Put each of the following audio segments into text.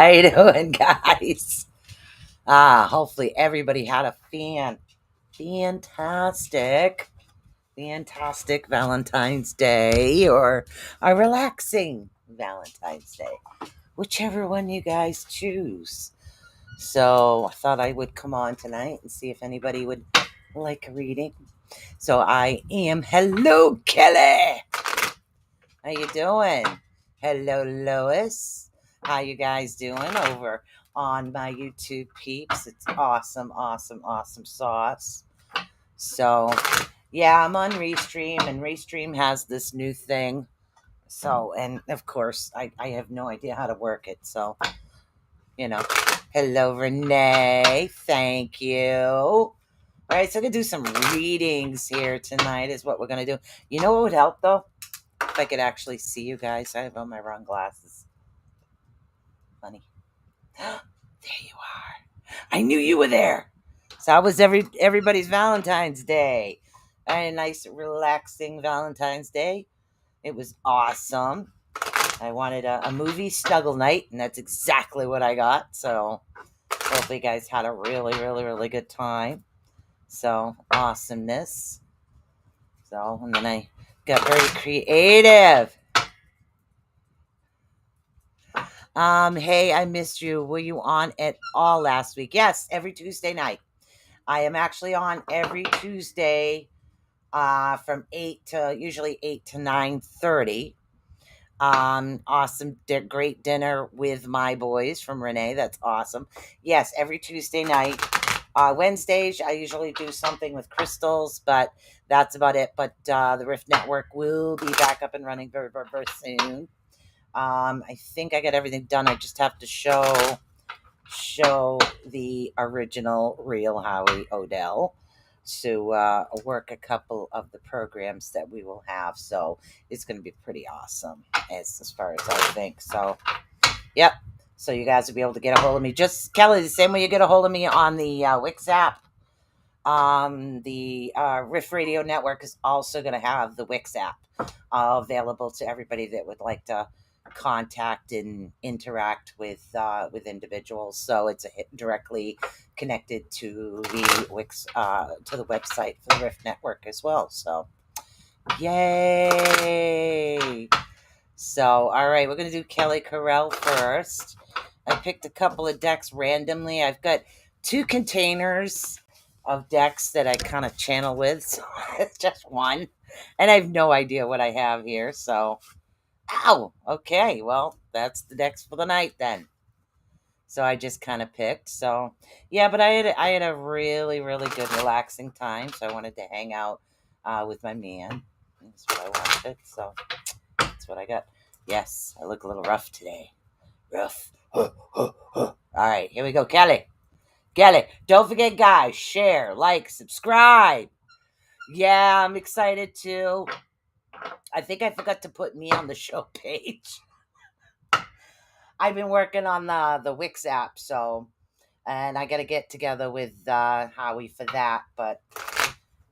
How you doing, guys? Hopefully everybody had a fantastic Valentine's Day or a relaxing Valentine's Day, whichever one you guys choose. So I thought I would come on tonight and see if anybody would like a reading. So I am. Hello, Kelly. How you doing? Hello, Lois. How you guys doing over on my YouTube peeps? It's awesome sauce. So, yeah, I'm on Restream, and Restream has this new thing. So, and of course, I have no idea how to work it. So, hello, Renee. Thank you. All right, so I'm going to do some readings here tonight is what we're going to do. You know what would help, though? If I could actually see you guys. I have on my wrong glasses. Funny. There you are. I knew you were there. So how was everybody's Valentine's Day? I had a nice, relaxing Valentine's Day. It was awesome. I wanted a movie snuggle night, and that's exactly what I got. So hopefully you guys had a really good time. So awesomeness. So, and then I got very creative. Hey, I missed you. Were you on at all last week? Yes, every Tuesday night. I am actually on every Tuesday from 8 to usually 8 to 9:30. Awesome, great dinner with my boys from Renee. That's awesome. Yes, every Tuesday night. Wednesdays, I usually do something with crystals, but that's about it. But the Rift Network will be back up and running very soon. I think I got everything done. I just have to show the original real Howie Odell to work a couple of the programs that we will have. So it's going to be pretty awesome as far as I think. So, yep. So you guys will be able to get a hold of me. Just, Kelly, the same way you get a hold of me on the Wix app. The Riff Radio Network is also going to have the Wix app available to everybody that would like to contact and interact with individuals. So it's directly connected to the Wix to the website for the Rift Network as well. So yay! So all right, we're gonna do Kelly Carell first. I picked a couple of decks randomly. I've got 2 containers of decks that I kind of channel with. So it's just one, and I have no idea what I have here. So. Ow! Okay, well, that's the decks for the night then. So I just kind of picked. So yeah, but I had a really good relaxing time. So I wanted to hang out with my man. That's what I wanted. So that's what I got. Yes, I look a little rough today. Rough. All right, here we go, Kelly. Kelly, don't forget, guys, share, like, subscribe. Yeah, I'm excited too. I think I forgot to put me on the show page. I've been working on the Wix app, so, and I got to get together with Howie for that, but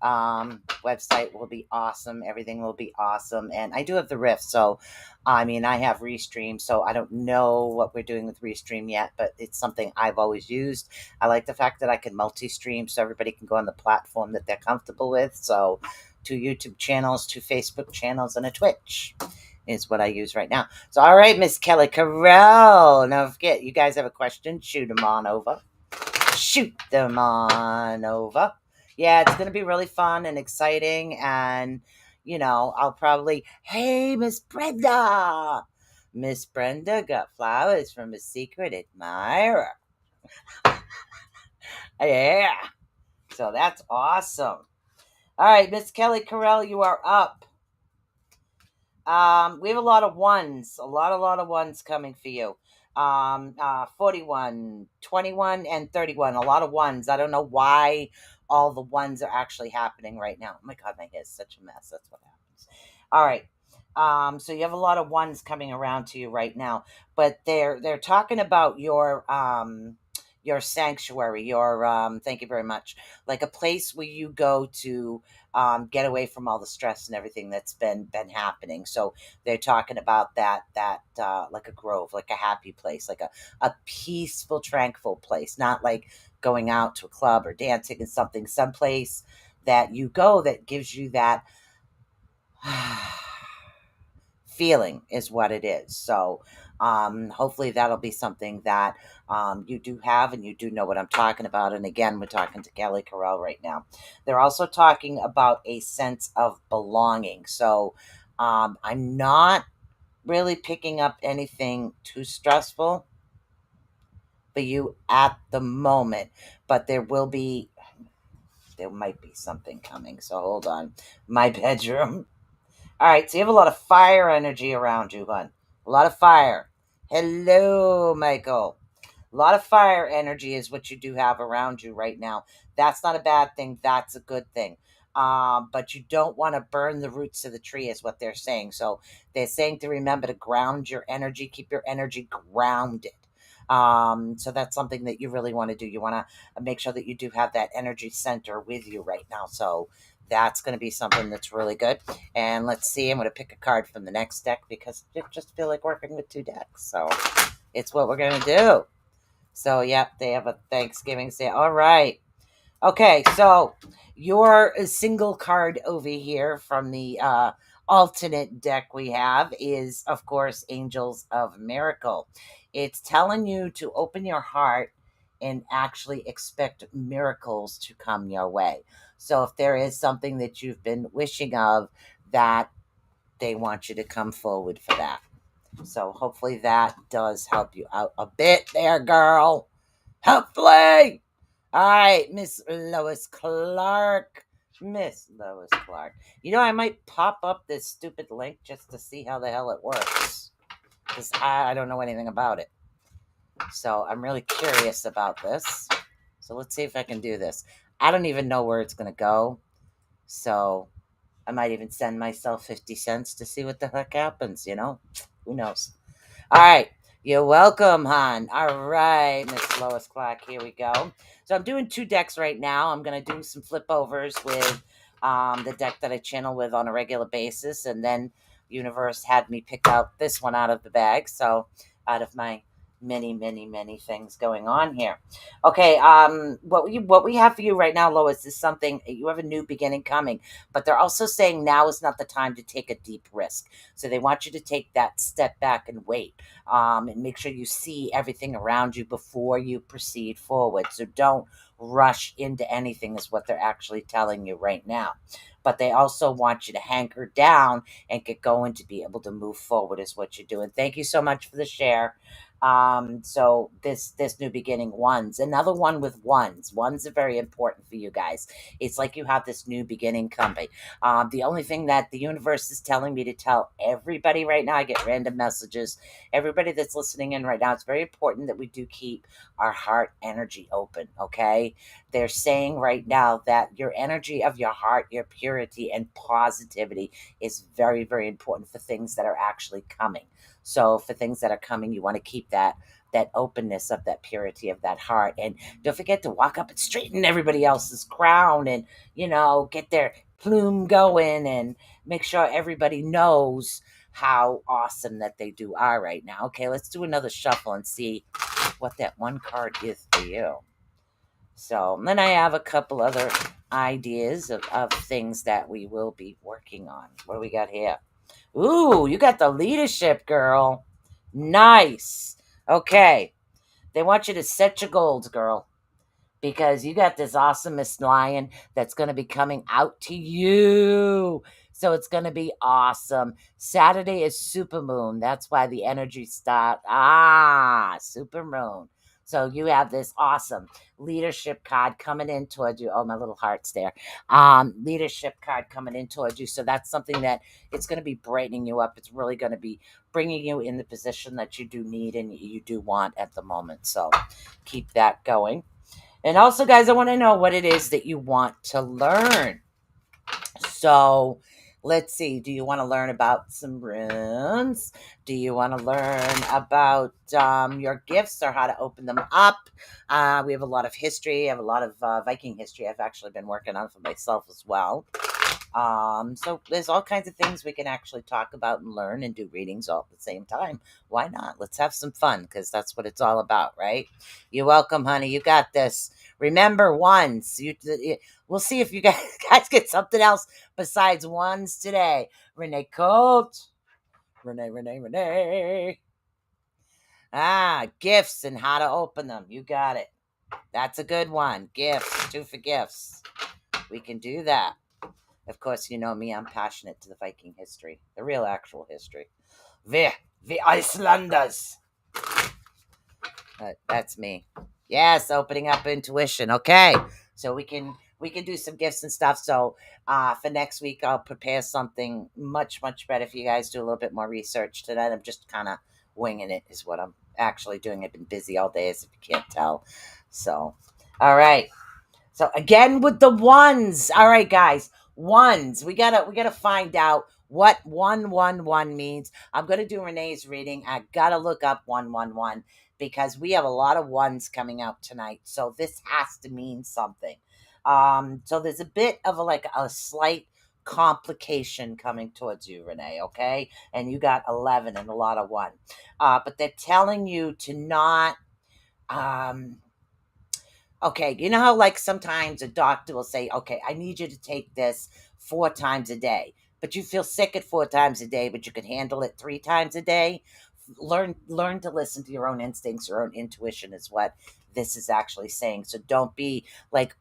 website will be awesome. Everything will be awesome, and I do have the Rift, so I mean, I have Restream, so I don't know what we're doing with Restream yet, but it's something I've always used. I like the fact that I can multi-stream, so everybody can go on the platform that they're comfortable with. So 2 YouTube channels, 2 Facebook channels, and a Twitch is what I use right now. So, all right, Miss Kelly Carell. Don't forget, you guys have a question, shoot them on over. Shoot them on over. Yeah, it's going to be really fun and exciting. And, I'll probably, hey, Miss Brenda. Miss Brenda got flowers from a secret admirer. Yeah. So that's awesome. All right, Miss Kelly Carell, you are up. We have a lot of ones, a lot of ones coming for you. 41, 21, and 31, a lot of ones. I don't know why all the ones are actually happening right now. Oh my God, my hair is such a mess. That's what happens. All right. So you have a lot of ones coming around to you right now, but they're talking about your your sanctuary, your thank you very much, like a place where you go to get away from all the stress and everything that's been happening. So they're talking about that like a grove, like a happy place, like a peaceful, tranquil place, not like going out to a club or dancing and something, someplace that you go that gives you that feeling is what it is. So hopefully that'll be something that you do have and you do know what I'm talking about. And again, we're talking to Kelly Carell right now. They're also talking about a sense of belonging. So I'm not really picking up anything too stressful for you at the moment, but there might be something coming. So hold on. My bedroom. All right, so you have a lot of fire energy around you, hon. A lot of fire. Hello, Michael. A lot of fire energy is what you do have around you right now. That's not a bad thing. That's a good thing. But you don't want to burn the roots of the tree, is what they're saying. So they're saying to remember to ground your energy, keep your energy grounded. So that's something that you really want to do. You want to make sure that you do have that energy center with you right now. So that's going to be something that's really good. And let's see, I'm going to pick a card from the next deck because I just feel like working with 2 decks. So it's what we're going to do. So, yep, they have a Thanksgiving sale. All right. Okay, so your single card over here from the alternate deck we have is, of course, Angels of Miracle. It's telling you to open your heart and actually expect miracles to come your way. So if there is something that you've been wishing of, that they want you to come forward for that. So hopefully that does help you out a bit there, girl. Hopefully. All right, Miss Lois Clark. Miss Lois Clark. You know, I might pop up this stupid link just to see how the hell it works. Because I don't know anything about it. So I'm really curious about this. So let's see if I can do this. I don't even know where it's going to go. So I might even send myself 50 cents to see what the heck happens, you know? Who knows? All right. You're welcome, hon. All right, Miss Lois Clark. Here we go. So I'm doing 2 decks right now. I'm going to do some flip overs with the deck that I channel with on a regular basis. And then Universe had me pick out this one out of the bag. So out of my many things going on here. Okay, what we have for you right now, Lois, is something. You have a new beginning coming, but they're also saying now is not the time to take a deep risk. So they want you to take that step back and wait, and make sure you see everything around you before you proceed forward. So don't rush into anything, is what they're actually telling you right now. But they also want you to hanker down and get going to be able to move forward, is what you're doing. Thank you so much for the share. So this new beginning, ones, another one with ones are very important for you guys. It's like you have this new beginning coming. The only thing that the universe is telling me to tell everybody right now, I get random messages, everybody that's listening in right now, it's very important that we do keep our heart energy open. Okay, they're saying right now that your energy of your heart, your purity and positivity is very important for things that are actually coming. So for things that are coming, you want to keep that openness of that purity of that heart. And don't forget to walk up and straighten everybody else's crown and, get their plume going and make sure everybody knows how awesome that they do are right now. Okay, let's do another shuffle and see what that one card is for you. So then I have a couple other ideas of things that we will be working on. What do we got here? Ooh, you got the leadership, girl. Nice. Okay. They want you to set your goals, girl, because you got this awesome Miss Lion that's going to be coming out to you. So it's going to be awesome. Saturday is super moon. That's why the energy start. Super moon. So you have this awesome leadership card coming in towards you. Oh, my little heart's there. Leadership card coming in towards you. So that's something that it's going to be brightening you up. It's really going to be bringing you in the position that you do need and you do want at the moment. So keep that going. And also, guys, I want to know what it is that you want to learn. So Let's see. Do you want to learn about some runes? Do you want to learn about your gifts or how to open them up? We have a lot of history. I have a lot of Viking history I've actually been working on for myself as well. So there's all kinds of things we can actually talk about and learn and do readings all at the same time. Why not? Let's have some fun because that's what it's all about, right? You're welcome, honey. You got this. Remember ones. We'll see if you guys get something else besides ones today. Renee Colt. Renee. Gifts and how to open them. You got it. That's a good one. Gifts. 2 for gifts. We can do that. Of course, you know me, I'm passionate to the Viking history, the real actual history. The Icelanders. That's me. Yes, opening up intuition. Okay. So we can do some gifts and stuff. So for next week I'll prepare something much better for you guys. Do a little bit more research tonight. I'm just kind of winging it is what I'm actually doing. I've been busy all day, as if you can't tell. So all right. So again with the ones. All right, guys. Ones. We gotta find out what 111 means. I'm gonna do Renee's reading. I gotta look up 111 because we have a lot of ones coming out tonight. So this has to mean something. So there's a bit of a slight complication coming towards you, Renee. Okay, and you got 11 and a lot of 1. But they're telling you to not. Okay, you know how sometimes a doctor will say, okay, I need you to take this 4 times a day, but you feel sick at 4 times a day, but you can handle it 3 times a day. Learn to listen to your own instincts, your own intuition is what this is actually saying. So don't be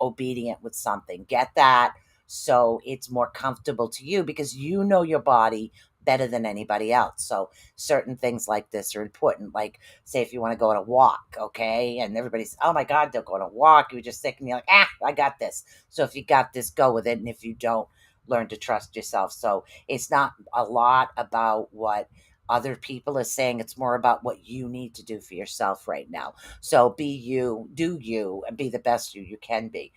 obedient with something. Get that so it's more comfortable to you because you know your body better than anybody else. So certain things like this are important. Like, say if you want to go on a walk, okay, and everybody's, oh my God, they'll go on a walk. You're just thinking, you're like, I got this. So if you got this, go with it. And if you don't, learn to trust yourself. So it's not a lot about what other people are saying. It's more about what you need to do for yourself right now. So be you, do you, and be the best you can be.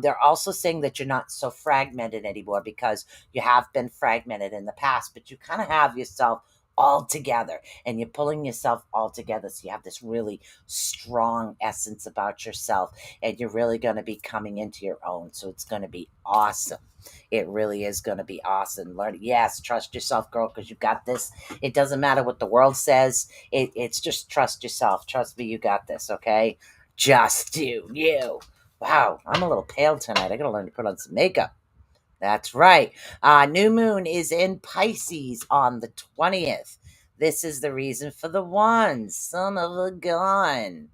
They're also saying that you're not so fragmented anymore because you have been fragmented in the past, but you kind of have yourself all together and you're pulling yourself all together. So you have this really strong essence about yourself and you're really going to be coming into your own. So it's going to be awesome. It really is going to be awesome. Learn, yes, trust yourself, girl, because you got this. It doesn't matter what the world says. It's just trust yourself. Trust me, you got this, okay? Just do you. Wow, I'm a little pale tonight. I got to learn to put on some makeup. That's right. New moon is in Pisces on the 20th. This is the reason for the ones. Son of a gun.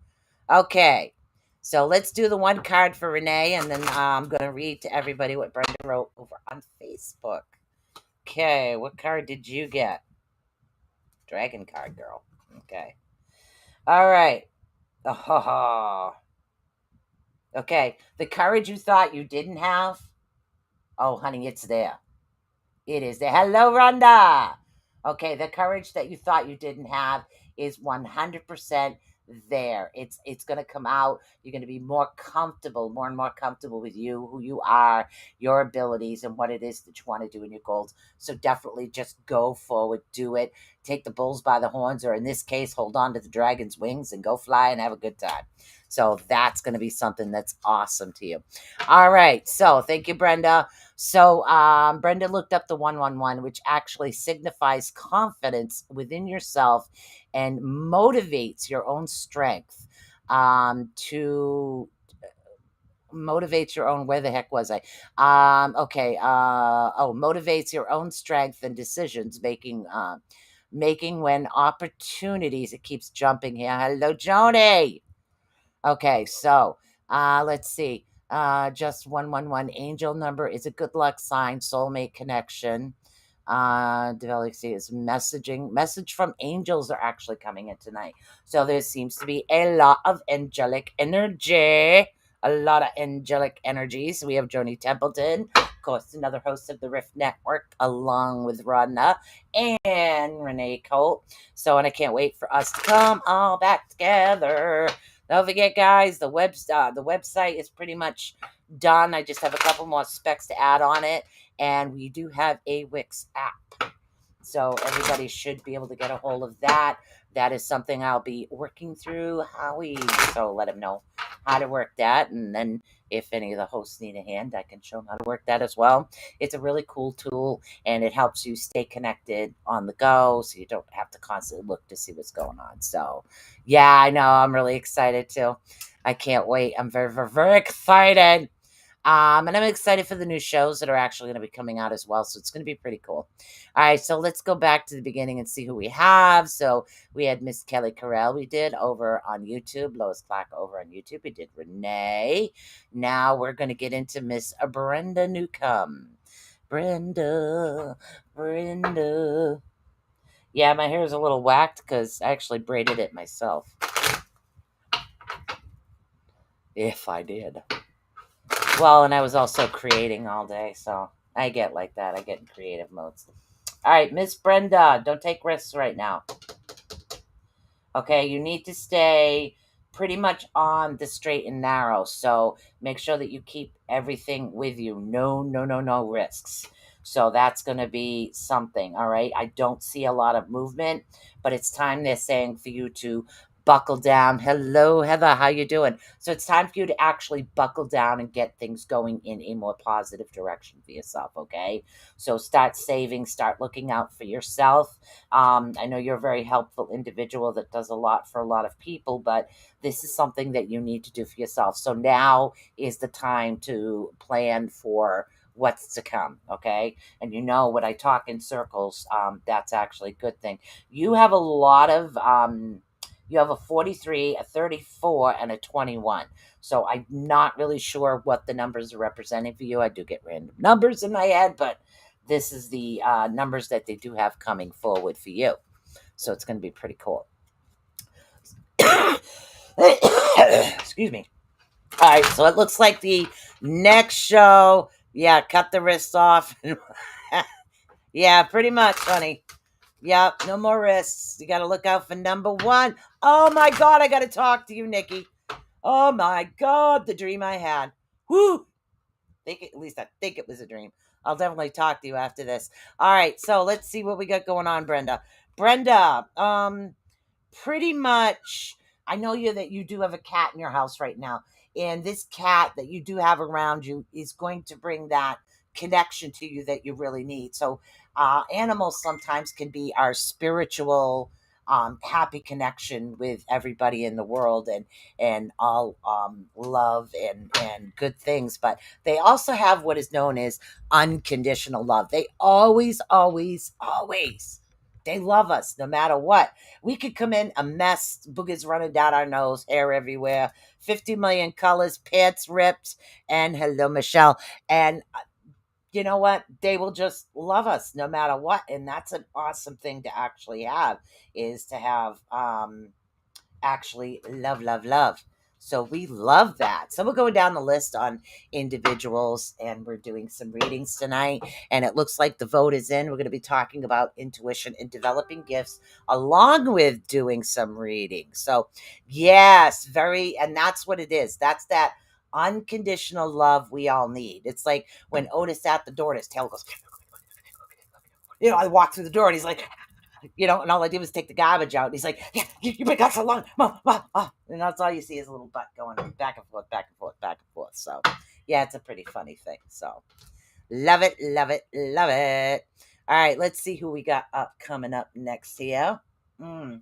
Okay. So let's do the 1 card for Renee, and then I'm going to read to everybody what Brenda wrote over on Facebook. Okay. What card did you get? Dragon card, girl. Okay. All right. Oh. Okay. The courage you thought you didn't have. Oh, honey, it's there. It is there. Hello, Rhonda. Okay, the courage that you thought you didn't have is 100% there. It's going to come out. You're going to be more and more comfortable with you, who you are, your abilities, and what it is that you want to do in your goals. So definitely just go forward, do it. Take the bulls by the horns, or in this case, hold on to the dragon's wings and go fly and have a good time. So that's going to be something that's awesome to you. All right. So thank you, Brenda. So Brenda looked up the 111, which actually signifies confidence within yourself and motivates your own strength to motivates your own, where the heck was I? Okay. Motivates your own strength and decisions making when opportunities, it keeps jumping here. Hello, Joni. Okay, so let's see. Just 111 angel number is a good luck sign, soulmate connection. Galaxy is message from angels are actually coming in tonight. So there seems to be a lot of angelic energy. A lot of angelic energy. So we have Joni Templeton, of course, another host of the Rift Network, along with Rhonda and Renee Colt. So, and I can't wait for us to come all back together. Don't forget, guys, the website is pretty much done. I just have a couple more specs to add on it. And we do have a Wix app. So everybody should be able to get a hold of that. That is something I'll be working through, Howie. So let him know how to work that. And then if any of the hosts need a hand, I can show them how to work that as well. It's a really cool tool, and it helps you stay connected on the go, so you don't have to constantly look to see what's going on. So yeah, I know. I'm really excited too. I can't wait. I'm very, very, very excited. And I'm excited for the new shows that are actually going to be coming out as well. So it's going to be pretty cool. All right. So let's go back to the beginning and see who we have. So we had Miss Kelly Carell. We did over on YouTube. Lois Clark over on YouTube. We did Renee. Now we're going to get into Miss Brenda Newcomb. Brenda. Yeah, my hair is a little whacked because I actually braided it myself. If I did. Well, and I was also creating all day, so I get like that. I get in creative modes. All right, Miss Brenda, don't take risks right now. Okay, you need to stay pretty much on the straight and narrow. So make sure that you keep everything with you. No risks. So that's going to be something. All right. I don't see a lot of movement, but it's time, they're saying, for you to buckle down. Hello, Heather. How you doing? So it's time for you to actually buckle down and get things going in a more positive direction for yourself. Okay. So start saving, start looking out for yourself. I know you're a very helpful individual that does a lot for a lot of people, but this is something that you need to do for yourself. So now is the time to plan for what's to come. Okay. And you know, when I talk in circles, that's actually a good thing. You have a lot of, you have a 43, a 34, and a 21. So I'm not really sure what the numbers are representing for you. I do get random numbers in my head, but this is the numbers that they do have coming forward for you. So it's going to be pretty cool. Excuse me. All right, so it looks like the next show, yeah, cut the wrists off. Yeah, pretty much, honey. Yep, no more wrists. You got to look out for number one. Oh my God, I got to talk to you, Nikki. Oh my God, the dream I had. Woo! At least I think it was a dream. I'll definitely talk to you after this. All right, so let's see what we got going on, Brenda. Brenda, pretty much, I know that you do have a cat in your house right now, and this cat that you do have around you is going to bring that connection to you that you really need. So animals sometimes can be our spiritual happy connection with everybody in the world, and all love and good things, but they also have what is known as unconditional love. They always they love us no matter what. We could come in a mess, boogers running down our nose, hair everywhere, 50 million colors, pants ripped, and hello, Michelle. And you know what? They will just love us no matter what. And that's an awesome thing to actually have, is to have actually love. So we love that. So we're going down the list on individuals, and we're doing some readings tonight. And it looks like the vote is in. We're going to be talking about intuition and developing gifts along with doing some readings. So yes, and that's what it is. That's that unconditional love we all need. It's like when Otis at the door and his tail goes, I walk through the door and he's like, and all I did was take the garbage out. And he's like, yeah, you've been gone so long. And that's all you see is a little butt going back and forth, back and forth, back and forth. So, yeah, it's a pretty funny thing. So, love it. All right, let's see who we got coming up next here. All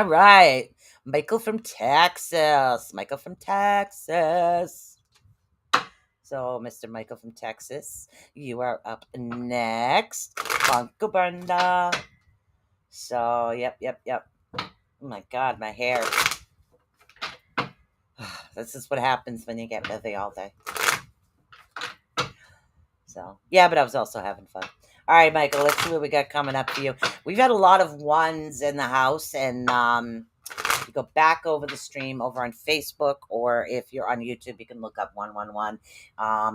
right, Michael from Texas. So, Mr. Michael from Texas, you are up next. Uncle Brenda. So, yep. Oh my God, my hair. This is what happens when you get busy all day. So, yeah, but I was also having fun. All right, Michael, let's see what we got coming up for you. We've had a lot of ones in the house, and you go back over the stream over on Facebook, or if you're on YouTube, you can look up 111.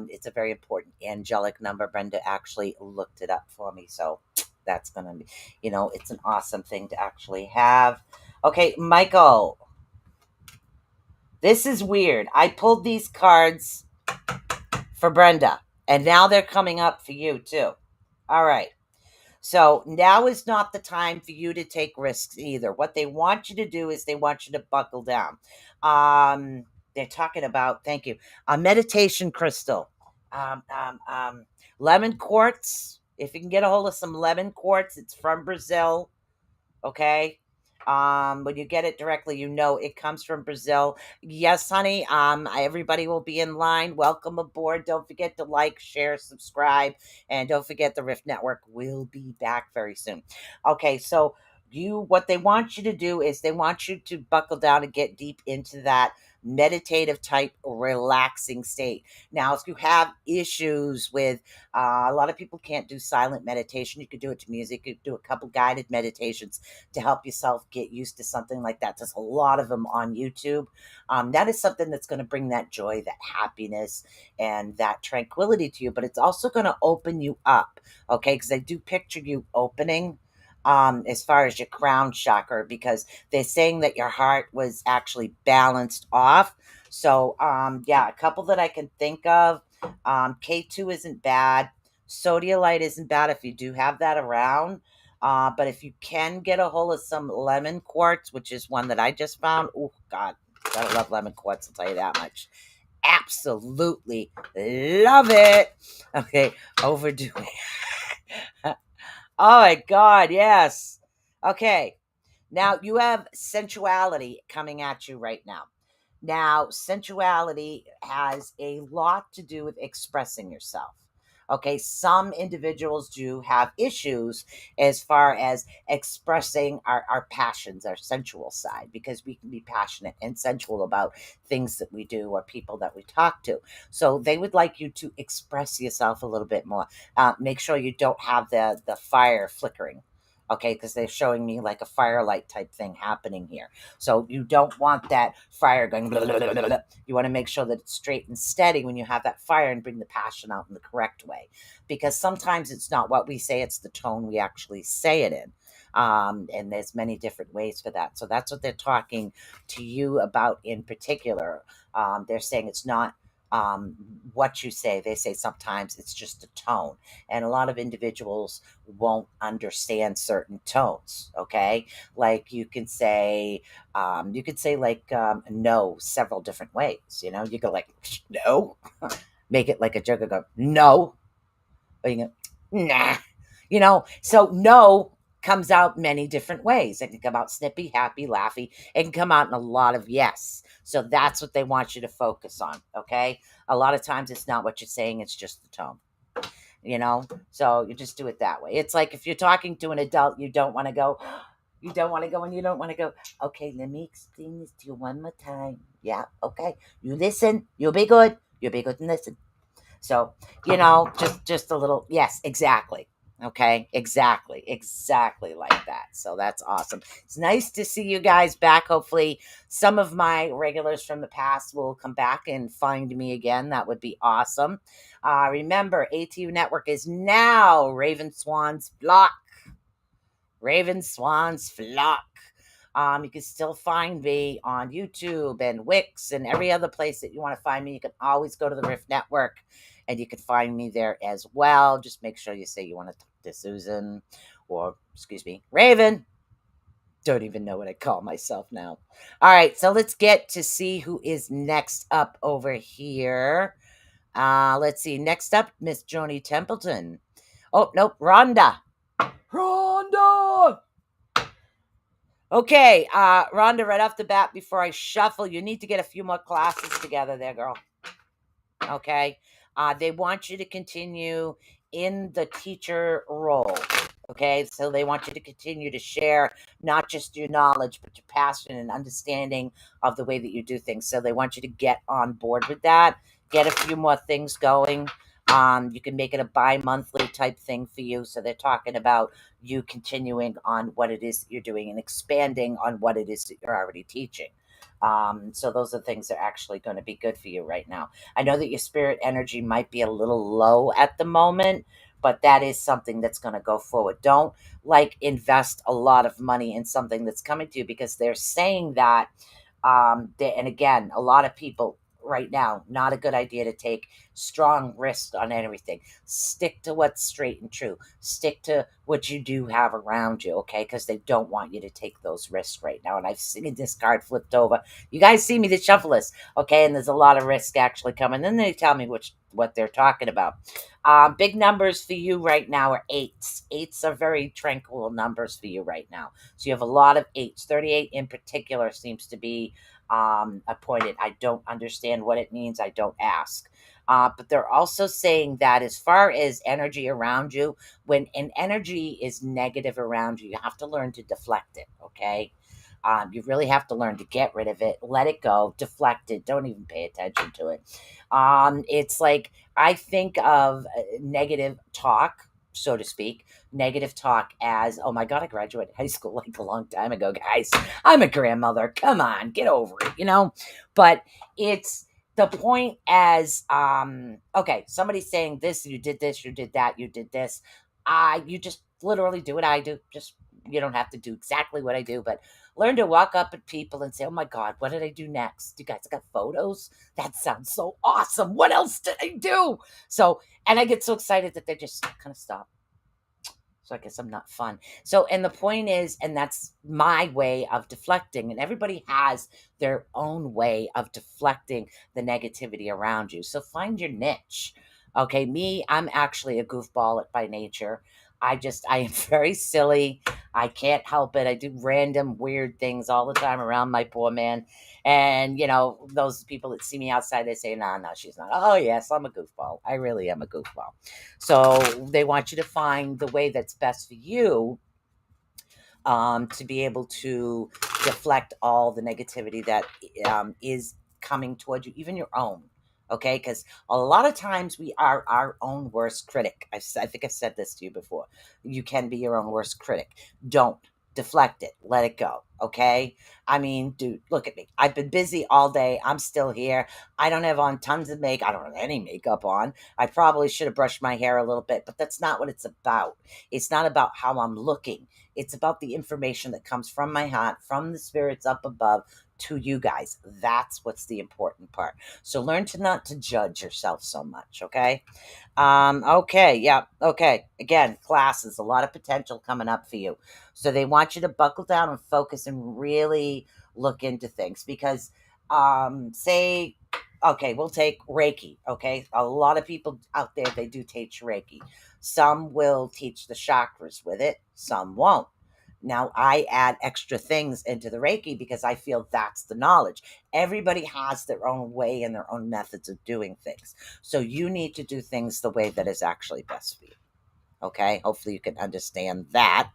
It's a very important angelic number. Brenda actually looked it up for me, so that's going to be, it's an awesome thing to actually have. Okay, Michael. This is weird. I pulled these cards for Brenda, and now they're coming up for you too. All right. So now is not the time for you to take risks either. What they want you to do is they want you to buckle down. They're talking about, thank you, a meditation crystal, um, um, um, lemon quartz. If you can get a hold of some lemon quartz, it's from Brazil. Okay. When you get it directly, you know it comes from Brazil. Yes, honey. Everybody will be in line. Welcome aboard. Don't forget to like, share, subscribe, and don't forget the Rift Network will be back very soon. Okay, so what they want you to do is they want you to buckle down and get deep into that meditative type relaxing state. Now, if you have issues with a lot of people can't do silent meditation, you could do it to music, you could do a couple guided meditations to help yourself get used to something like that. There's a lot of them on YouTube. That is something that's going to bring that joy, that happiness, and that tranquility to you. But it's also going to open you up, okay? Because I do picture you opening as far as your crown chakra, because they're saying that your heart was actually balanced off. So, yeah, a couple that I can think of. K2 isn't bad. Sodialite isn't bad if you do have that around. But if you can get a hold of some lemon quartz, which is one that I just found, oh God, gotta love lemon quartz. I'll tell you that much. Absolutely love it. Okay, overdoing. Oh my God, yes. Okay, now you have sensuality coming at you right now. Now, sensuality has a lot to do with expressing yourself. Okay, some individuals do have issues as far as expressing our passions, our sensual side, because we can be passionate and sensual about things that we do or people that we talk to. So they would like you to express yourself a little bit more. Make sure you don't have the fire flickering. Okay, because they're showing me like a firelight type thing happening here. So you don't want that fire going. Blah, blah, blah, blah, blah. You want to make sure that it's straight and steady when you have that fire and bring the passion out in the correct way. Because sometimes it's not what we say, it's the tone we actually say it in. And there's many different ways for that. So that's what they're talking to you about in particular. They're saying it's not what you say. They say sometimes it's just a tone. And a lot of individuals won't understand certain tones. Okay. Like you could say like no several different ways. You know, you go like no, make it like a joke. Go no, or you go nah. You know, so no comes out many different ways. It can come out snippy, happy, laughy. It can come out in a lot of yes. So that's what they want you to focus on. Okay, a lot of times it's not what you're saying; it's just the tone. You know, so you just do it that way. It's like if you're talking to an adult, you don't want to go. You don't want to go and you don't want to go, okay, let me explain this to you one more time. Yeah, okay. You listen, you'll be good. You'll be good and listen. So, you know, just a little, yes, exactly. Okay, exactly like that. So that's awesome. It's nice to see you guys back. Hopefully, some of my regulars from the past will come back and find me again. That would be awesome. Remember, ATU Network is now Raven Swan's block. Raven Swan's flock. You can still find me on YouTube and Wix and every other place that you want to find me. You can always go to the Rift Network and you can find me there as well. Just make sure you say you want to talk to Susan or, excuse me, Raven. Don't even know what I call myself now. All right, so let's get to see who is next up over here. Let's see. Next up, Miss Joni Templeton. Oh, nope, Rhonda. Rhonda! Okay, Rhonda, right off the bat, before I shuffle, you need to get a few more classes together there, girl. Okay? They want you to continue in the teacher role. Okay? So they want you to continue to share not just your knowledge, but your passion and understanding of the way that you do things. So they want you to get on board with that, get a few more things going. You can make it a bi-monthly type thing for you. So they're talking about you continuing on what it is that you're doing and expanding on what it is that you're already teaching. So those are things that are actually going to be good for you right now. I know that your spirit energy might be a little low at the moment, but that is something that's going to go forward. Don't like invest a lot of money in something that's coming to you because they're saying that And again, a lot of people right now, not a good idea to take strong risks on everything. Stick to what's straight and true. Stick to what you do have around you, okay? Because they don't want you to take those risks right now. And I've seen this card flipped over. You guys see me, the shuffle list, okay? And there's a lot of risk actually coming. Then they tell me what they're talking about. Big numbers for you right now are eights. Eights are very tranquil numbers for you right now. So you have a lot of eights. 38 in particular seems to be appointed. I don't understand what it means. I don't ask. But they're also saying that as far as energy around you, when an energy is negative around you, you have to learn to deflect it, okay? You really have to learn to get rid of it, let it go, deflect it, don't even pay attention to it. It's like I think of negative talk, so to speak, negative talk as, oh my God, I graduated high school like a long time ago, guys. I'm a grandmother. Come on, get over it, you know? But it's the point as, okay, somebody's saying this, you did this, you did that, you did this. You just literally do what I do. Just, you don't have to do exactly what I do, but learn to walk up at people and say, oh my God, what did I do next? You guys got photos? That sounds so awesome. What else did I do? So, and I get so excited that they just kind of stop. So I guess I'm not fun. So, and the point is, and that's my way of deflecting, and everybody has their own way of deflecting the negativity around you. So find your niche. Okay, me, I'm actually a goofball by nature. I am very silly. I can't help it. I do random weird things all the time around my poor man. And, you know, those people that see me outside, they say, no, no, she's not. Oh, yes, I'm a goofball. I really am a goofball. So they want you to find the way that's best for you, to be able to deflect all the negativity that is coming towards you, even your own. Okay, because a lot of times we are our own worst critic. I think I've said this to you before. You can be your own worst critic. Don't deflect it. Let it go. Okay. I mean, dude, look at me. I've been busy all day. I'm still here. I don't have on tons of makeup. I don't have any makeup on. I probably should have brushed my hair a little bit, but that's not what it's about. It's not about how I'm looking. It's about the information that comes from my heart, from the spirits up above to you guys. That's what's the important part. So learn to not to judge yourself so much, okay? Okay, yeah, okay. Again, classes, a lot of potential coming up for you. So they want you to buckle down and focus and really look into things because say okay, we'll take Reiki, okay? A lot of people out there they do teach Reiki. Some will teach the chakras with it, some won't. Now, I add extra things into the Reiki because I feel that's the knowledge. Everybody has their own way and their own methods of doing things. So you need to do things the way that is actually best for you. Okay? Hopefully you can understand that.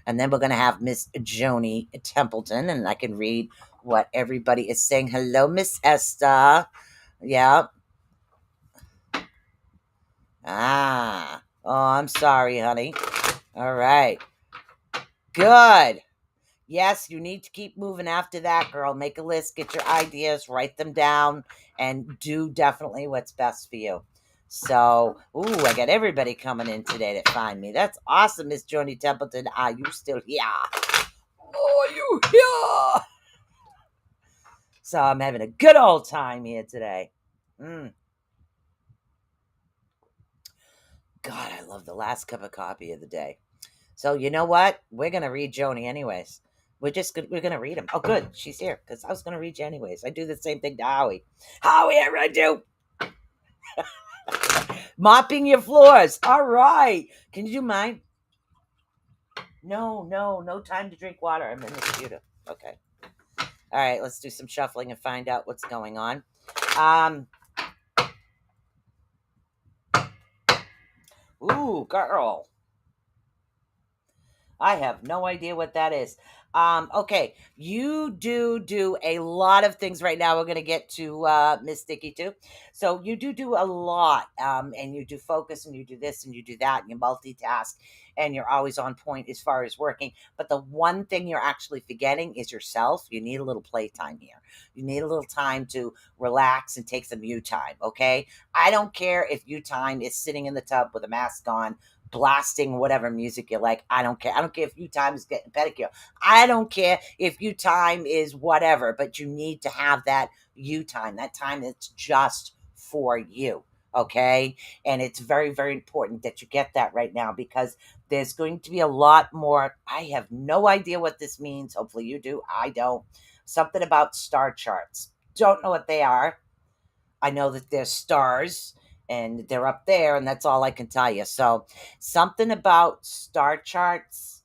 And then we're going to have Miss Joni Templeton, and I can read what everybody is saying. Hello, Miss Esther. Yeah. Ah. Oh, I'm sorry, honey. All right. Good. Yes, you need to keep moving after that, girl. Make a list, get your ideas, write them down, and do definitely what's best for you. So, ooh, I got everybody coming in today to find me. That's awesome, Miss Joni Templeton. Are you still here? Oh, you here? So I'm having a good old time here today. God, I love the last cup of coffee of the day. So you know what? We're gonna read Joni anyways. We're gonna read him. Oh, good, she's here because I was gonna read you anyways. I do the same thing to Howie. Howie, I do mopping your floors. All right, can you do mine? No time to drink water. I'm in the computer. Okay. All right, let's do some shuffling and find out what's going on. Ooh, girl. I have no idea what that is. Okay, you do a lot of things right now. We're going to get to Miss Sticky too. So you do a lot, and you do focus, and you do this, and you do that, and you multitask, and you're always on point as far as working. But the one thing you're actually forgetting is yourself. You need a little playtime here. You need a little time to relax and take some you time. Okay, I don't care if you time is sitting in the tub with a mask on, blasting whatever music you like. I don't care. I don't care if you time is getting a pedicure. I don't care if you time is whatever, but you need to have that you time, that time that's just for you. Okay. And it's very, very important that you get that right now, because there's going to be a lot more. I have no idea what this means. Hopefully you do. I don't. Something about star charts. Don't know what they are. I know that there's stars and they're up there, and that's all I can tell you. So, something about star charts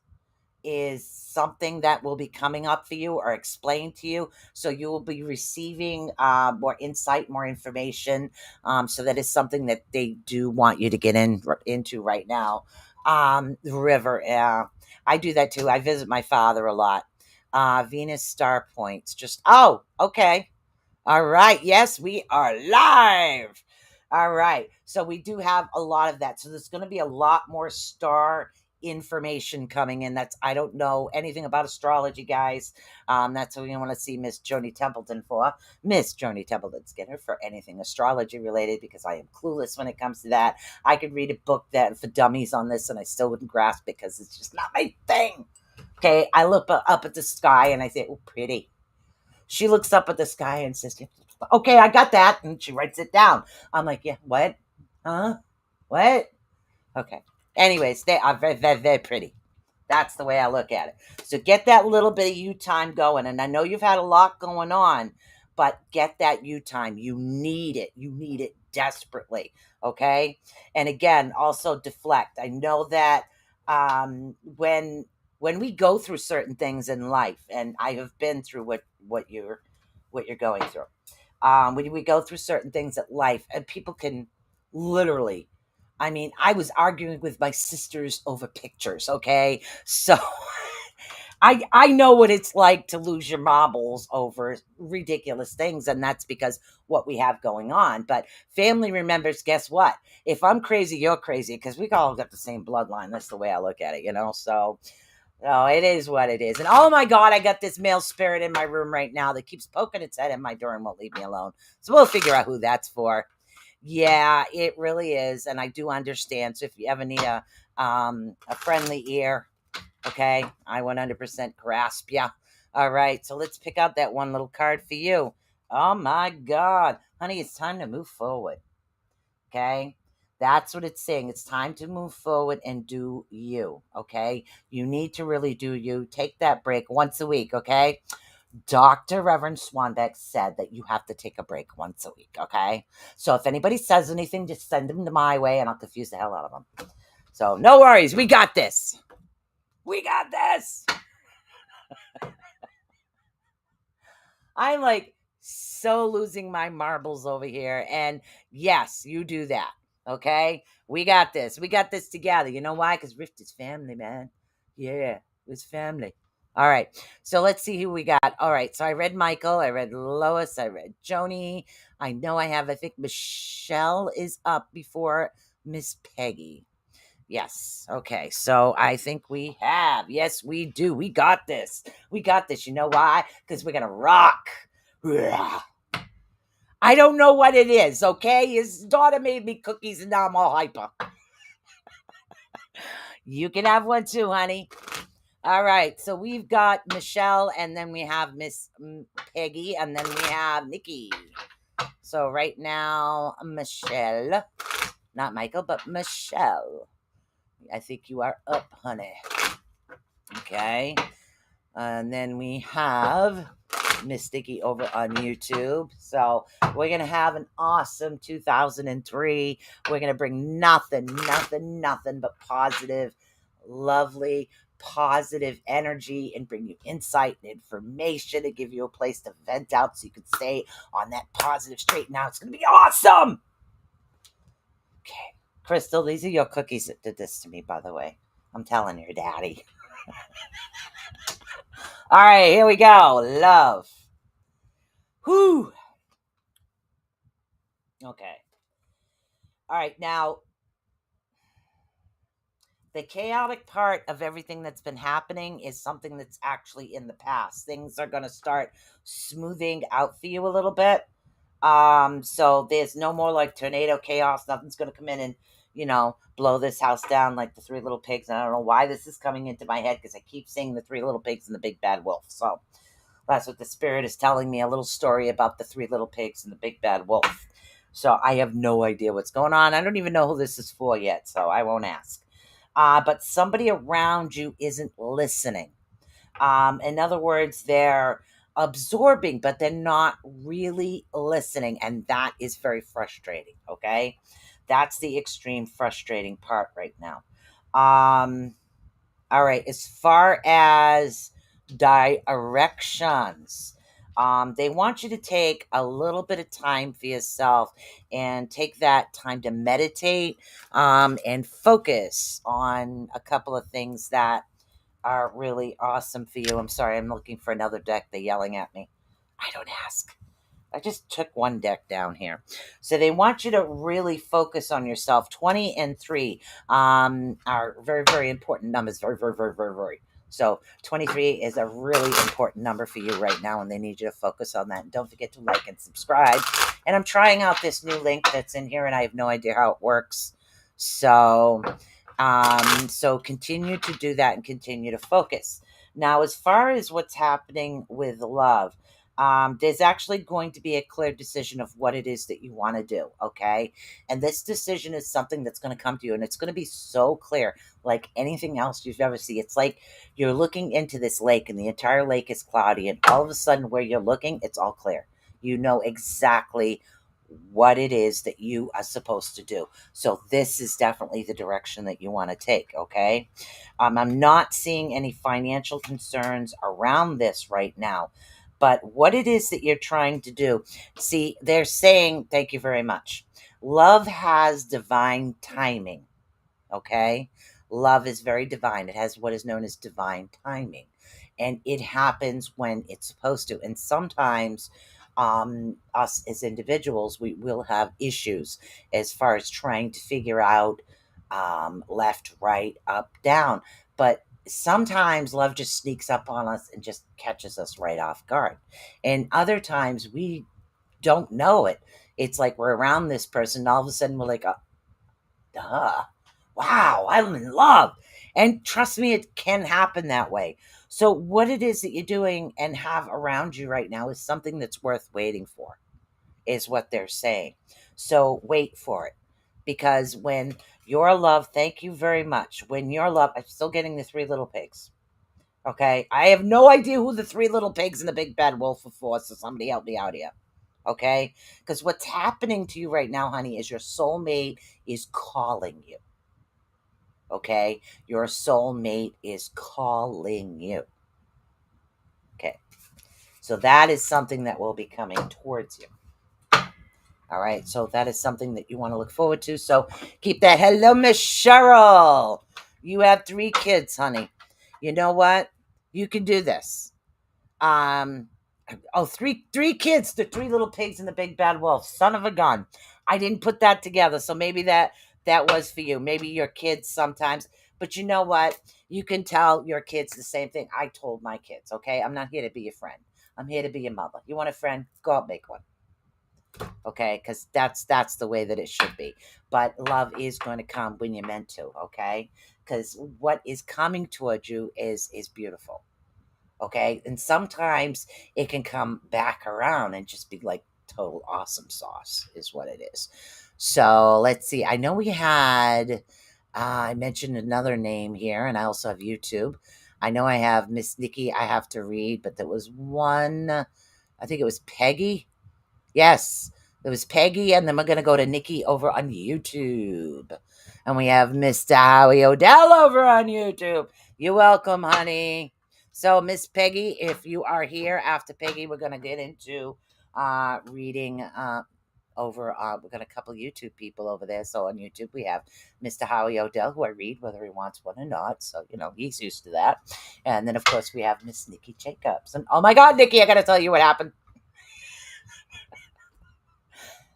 is something that will be coming up for you or explained to you. So, you will be receiving more insight, more information. So, that is something that they do want you to get into right now. The river, yeah. I do that too. I visit my father a lot. Venus star points. Oh, okay. All right. Yes, we are live. All right. So we do have a lot of that. So there's going to be a lot more star information coming in. I don't know anything about astrology, guys. That's what we want to see Miss Joni Templeton for. Miss Joni Templeton's get her for anything astrology related, because I am clueless when it comes to that. I could read a book that for dummies on this and I still wouldn't grasp it, because it's just not my thing. Okay. I look up at the sky and I say, oh, pretty. She looks up at the sky and says, okay, I got that. And she writes it down. I'm like, yeah, what? Huh? What? Okay. Anyways, they are very, very, very pretty. That's the way I look at it. So get that little bit of you time going. And I know you've had a lot going on, but get that you time. You need it. You need it desperately. Okay. And again, also deflect. I know that when we go through certain things in life, and I have been through what you're going through. When we go through certain things in life, and people can literally, I mean, I was arguing with my sisters over pictures, okay? So I know what it's like to lose your marbles over ridiculous things, and that's because what we have going on. But family remembers, guess what? If I'm crazy, you're crazy, because we all got the same bloodline. That's the way I look at it, So oh, it is what it is. And oh my God, I got this male spirit in my room right now that keeps poking its head in my door and won't leave me alone. So we'll figure out who that's for. Yeah, it really is. And I do understand. So if you ever need a friendly ear, okay, I 100% grasp ya. All right, so let's pick out that one little card for you. Oh my God. Honey, it's time to move forward. Okay. That's what it's saying. It's time to move forward and do you. Okay. You need to really do you. Take that break once a week. Okay. Dr. Reverend Swanbeck said that you have to take a break once a week. Okay. So if anybody says anything, just send them to my way and I'll confuse the hell out of them. So no worries. We got this. We got this. I'm like so losing my marbles over here. And yes, you do that. Okay. We got this. We got this together. You know why? Because Rift is family, man. Yeah, it's family. All right. So let's see who we got. All right. So I read Michael. I read Lois. I read Joni. I know I think Michelle is up before Miss Peggy. Yes. Okay. So I think we have. Yes, we do. We got this. We got this. You know why? Because we're going to rock. I don't know what it is. Okay. His daughter made me cookies and now I'm all hyper. You can have one too, honey. All right. So we've got Michelle, and then we have Miss Peggy, and then we have Nikki. So right now, Michelle, not Michael, but Michelle. I think you are up, honey. Okay. And then we have Miss Nikki over on YouTube. So we're going to have an awesome 2003. We're going to bring nothing but positive, lovely, positive energy and bring you insight and information and give you a place to vent out so you can stay on that positive straight. Now it's going to be awesome. Okay. Crystal, these are your cookies that did this to me, by the way. I'm telling your daddy. All right, here we go. Love. Whew. Okay. All right, now, the chaotic part of everything that's been happening is something that's actually in the past. Things are going to start smoothing out for you a little bit. So there's no more like tornado chaos. Nothing's going to come in and blow this house down like the Three Little Pigs. And I don't know why this is coming into my head because I keep seeing the Three Little Pigs and the Big Bad Wolf. So that's what the spirit is telling me, a little story about the Three Little Pigs and the Big Bad Wolf. So I have no idea what's going on. I don't even know who this is for yet, so I won't ask. But somebody around you isn't listening. In other words, they're absorbing, but they're not really listening. And that is very frustrating. Okay. That's the extreme frustrating part right now. All right. As far as directions, they want you to take a little bit of time for yourself and take that time to meditate and focus on a couple of things that are really awesome for you. I'm sorry, I'm looking for another deck. They're yelling at me. I don't ask. I just took one deck down here. So they want you to really focus on yourself. 20 and 3 are very, very important numbers. Very, very, very, very, very. So 23 is a really important number for you right now, and they need you to focus on that. And don't forget to like and subscribe. And I'm trying out this new link that's in here, and I have no idea how it works. So continue to do that and continue to focus. Now, as far as what's happening with love, there's actually going to be a clear decision of what it is that you want to do. Okay. And this decision is something that's going to come to you, and it's going to be so clear, like anything else you've ever seen. It's like you're looking into this lake and the entire lake is cloudy, and all of a sudden where you're looking, it's all clear. You know exactly what it is that you are supposed to do. So this is definitely the direction that you want to take. Okay. I'm not seeing any financial concerns around this right now. But what it is that you're trying to do, see, they're saying, thank you very much. Love has divine timing, okay? Love is very divine. It has what is known as divine timing. And it happens when it's supposed to. And sometimes us as individuals, we will have issues as far as trying to figure out left, right, up, down. But sometimes love just sneaks up on us and just catches us right off guard. And other times we don't know it. It's like we're around this person, and all of a sudden we're like, duh, wow, I'm in love. And trust me, it can happen that way. So what it is that you're doing and have around you right now is something that's worth waiting for, is what they're saying. So wait for it. Because when your love, thank you very much. When your love, I'm still getting the Three Little Pigs. Okay. I have no idea who the Three Little Pigs and the Big Bad Wolf are for. So somebody help me out here. Okay. Because what's happening to you right now, honey, is your soulmate is calling you. Okay. Your soulmate is calling you. Okay. So that is something that will be coming towards you. All right. So that is something that you want to look forward to. So keep that. Hello, Miss Cheryl. You have 3 kids, honey. You know what? You can do this. Three kids, the Three Little Pigs and the Big Bad Wolf. Son of a gun. I didn't put that together. So maybe that was for you. Maybe your kids sometimes. But you know what? You can tell your kids the same thing I told my kids. Okay. I'm not here to be your friend. I'm here to be your mother. You want a friend? Go out, make one. Okay, because that's the way that it should be. But love is going to come when you're meant to. Okay, because what is coming towards you is beautiful. Okay, and sometimes it can come back around and just be like total awesome sauce is what it is. So let's see. I know we had I mentioned another name here, and I also have YouTube. I know I have Miss Nikki I have to read, but there was one, I think it was Peggy. Yes, it was Peggy, and then we're going to go to Nikki over on YouTube. And we have Mr. Howie Odell over on YouTube. You're welcome, honey. So, Miss Peggy, if you are here after Peggy, we're going to get into reading over. We've got a couple YouTube people over there. So, on YouTube, we have Mr. Howie Odell, who I read whether he wants one or not. So, he's used to that. And then, of course, we have Miss Nikki Jacobs. And oh my God, Nikki, I got to tell you what happened.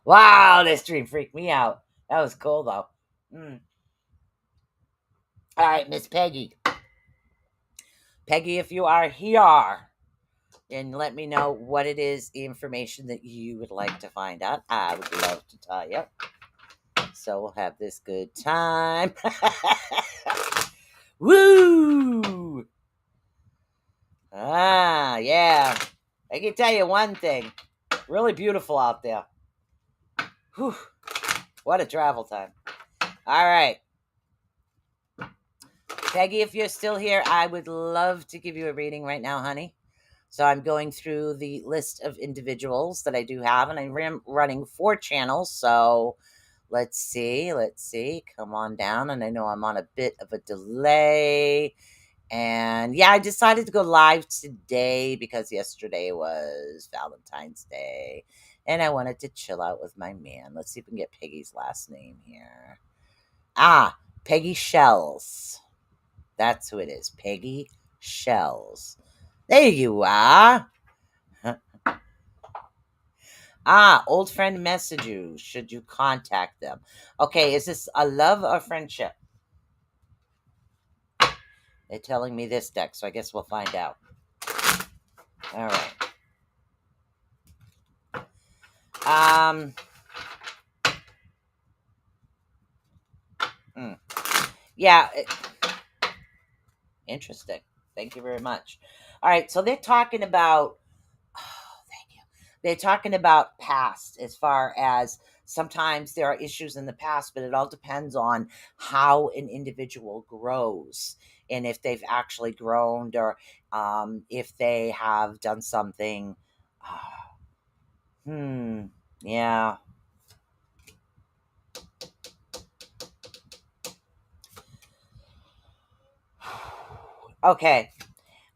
Wow, this dream freaked me out. That was cool, though. All right, Miss Peggy. Peggy, if you are here, then let me know what it is, the information that you would like to find out. I would love to tell you. So we'll have this good time. Woo! Ah, yeah. I can tell you one thing. Really beautiful out there. Whew. What a travel time. All right. Peggy, if you're still here, I would love to give you a reading right now, honey. So I'm going through the list of individuals that I do have, and I'm running 4 channels. So let's see. Come on down. And I know I'm on a bit of a delay. And yeah, I decided to go live today because yesterday was Valentine's Day. And I wanted to chill out with my man. Let's see if we can get Peggy's last name here. Ah, Peggy Shells. That's who it is. Peggy Shells. There you are. Ah, old friend message you. Should you contact them? Okay, is this a love or friendship? They're telling me this deck, so I guess we'll find out. All right. Yeah. Interesting. Thank you very much. All right, so they're talking about thank you. They're talking about past as far as sometimes there are issues in the past, but it all depends on how an individual grows and if they've actually grown or if they have done something. Yeah. Okay.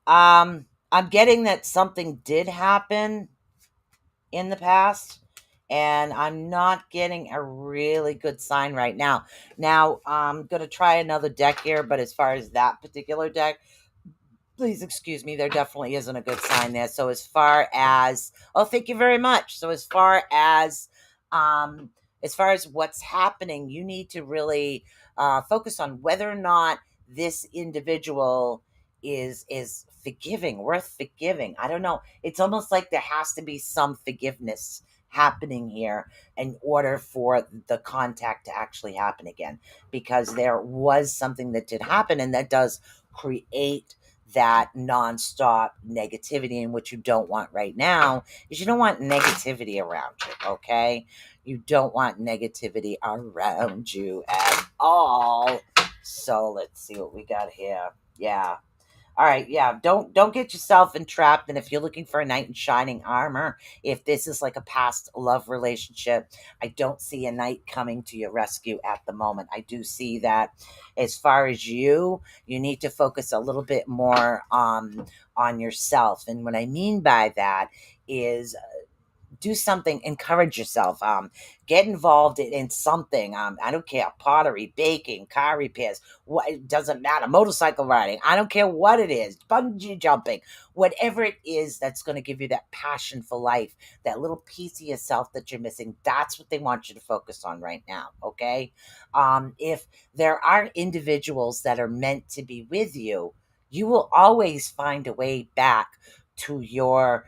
I'm getting that something did happen in the past, and I'm not getting a really good sign right now. Now, I'm going to try another deck here, but as far as that particular deck, please excuse me, there definitely isn't a good sign there. So as far as, oh, thank you very much. So as far as what's happening, you need to really focus on whether or not this individual is forgiving, worth forgiving. I don't know. It's almost like there has to be some forgiveness happening here in order for the contact to actually happen again, because there was something that did happen, and that does create that nonstop negativity. And what you don't want right now is you don't want negativity around you, okay? You don't want negativity around you at all. So let's see what we got here. Yeah. All right, yeah. Don't get yourself entrapped. And if you're looking for a knight in shining armor, if this is like a past love relationship, I don't see a knight coming to your rescue at the moment. I do see that as far as you need to focus a little bit more on yourself. And what I mean by that is do something, encourage yourself, get involved in something. I don't care, pottery, baking, car repairs, what, it doesn't matter, motorcycle riding, I don't care what it is, bungee jumping, whatever it is that's going to give you that passion for life, that little piece of yourself that you're missing. That's what they want you to focus on right now. Okay. If there are individuals that are meant to be with you, you will always find a way back to your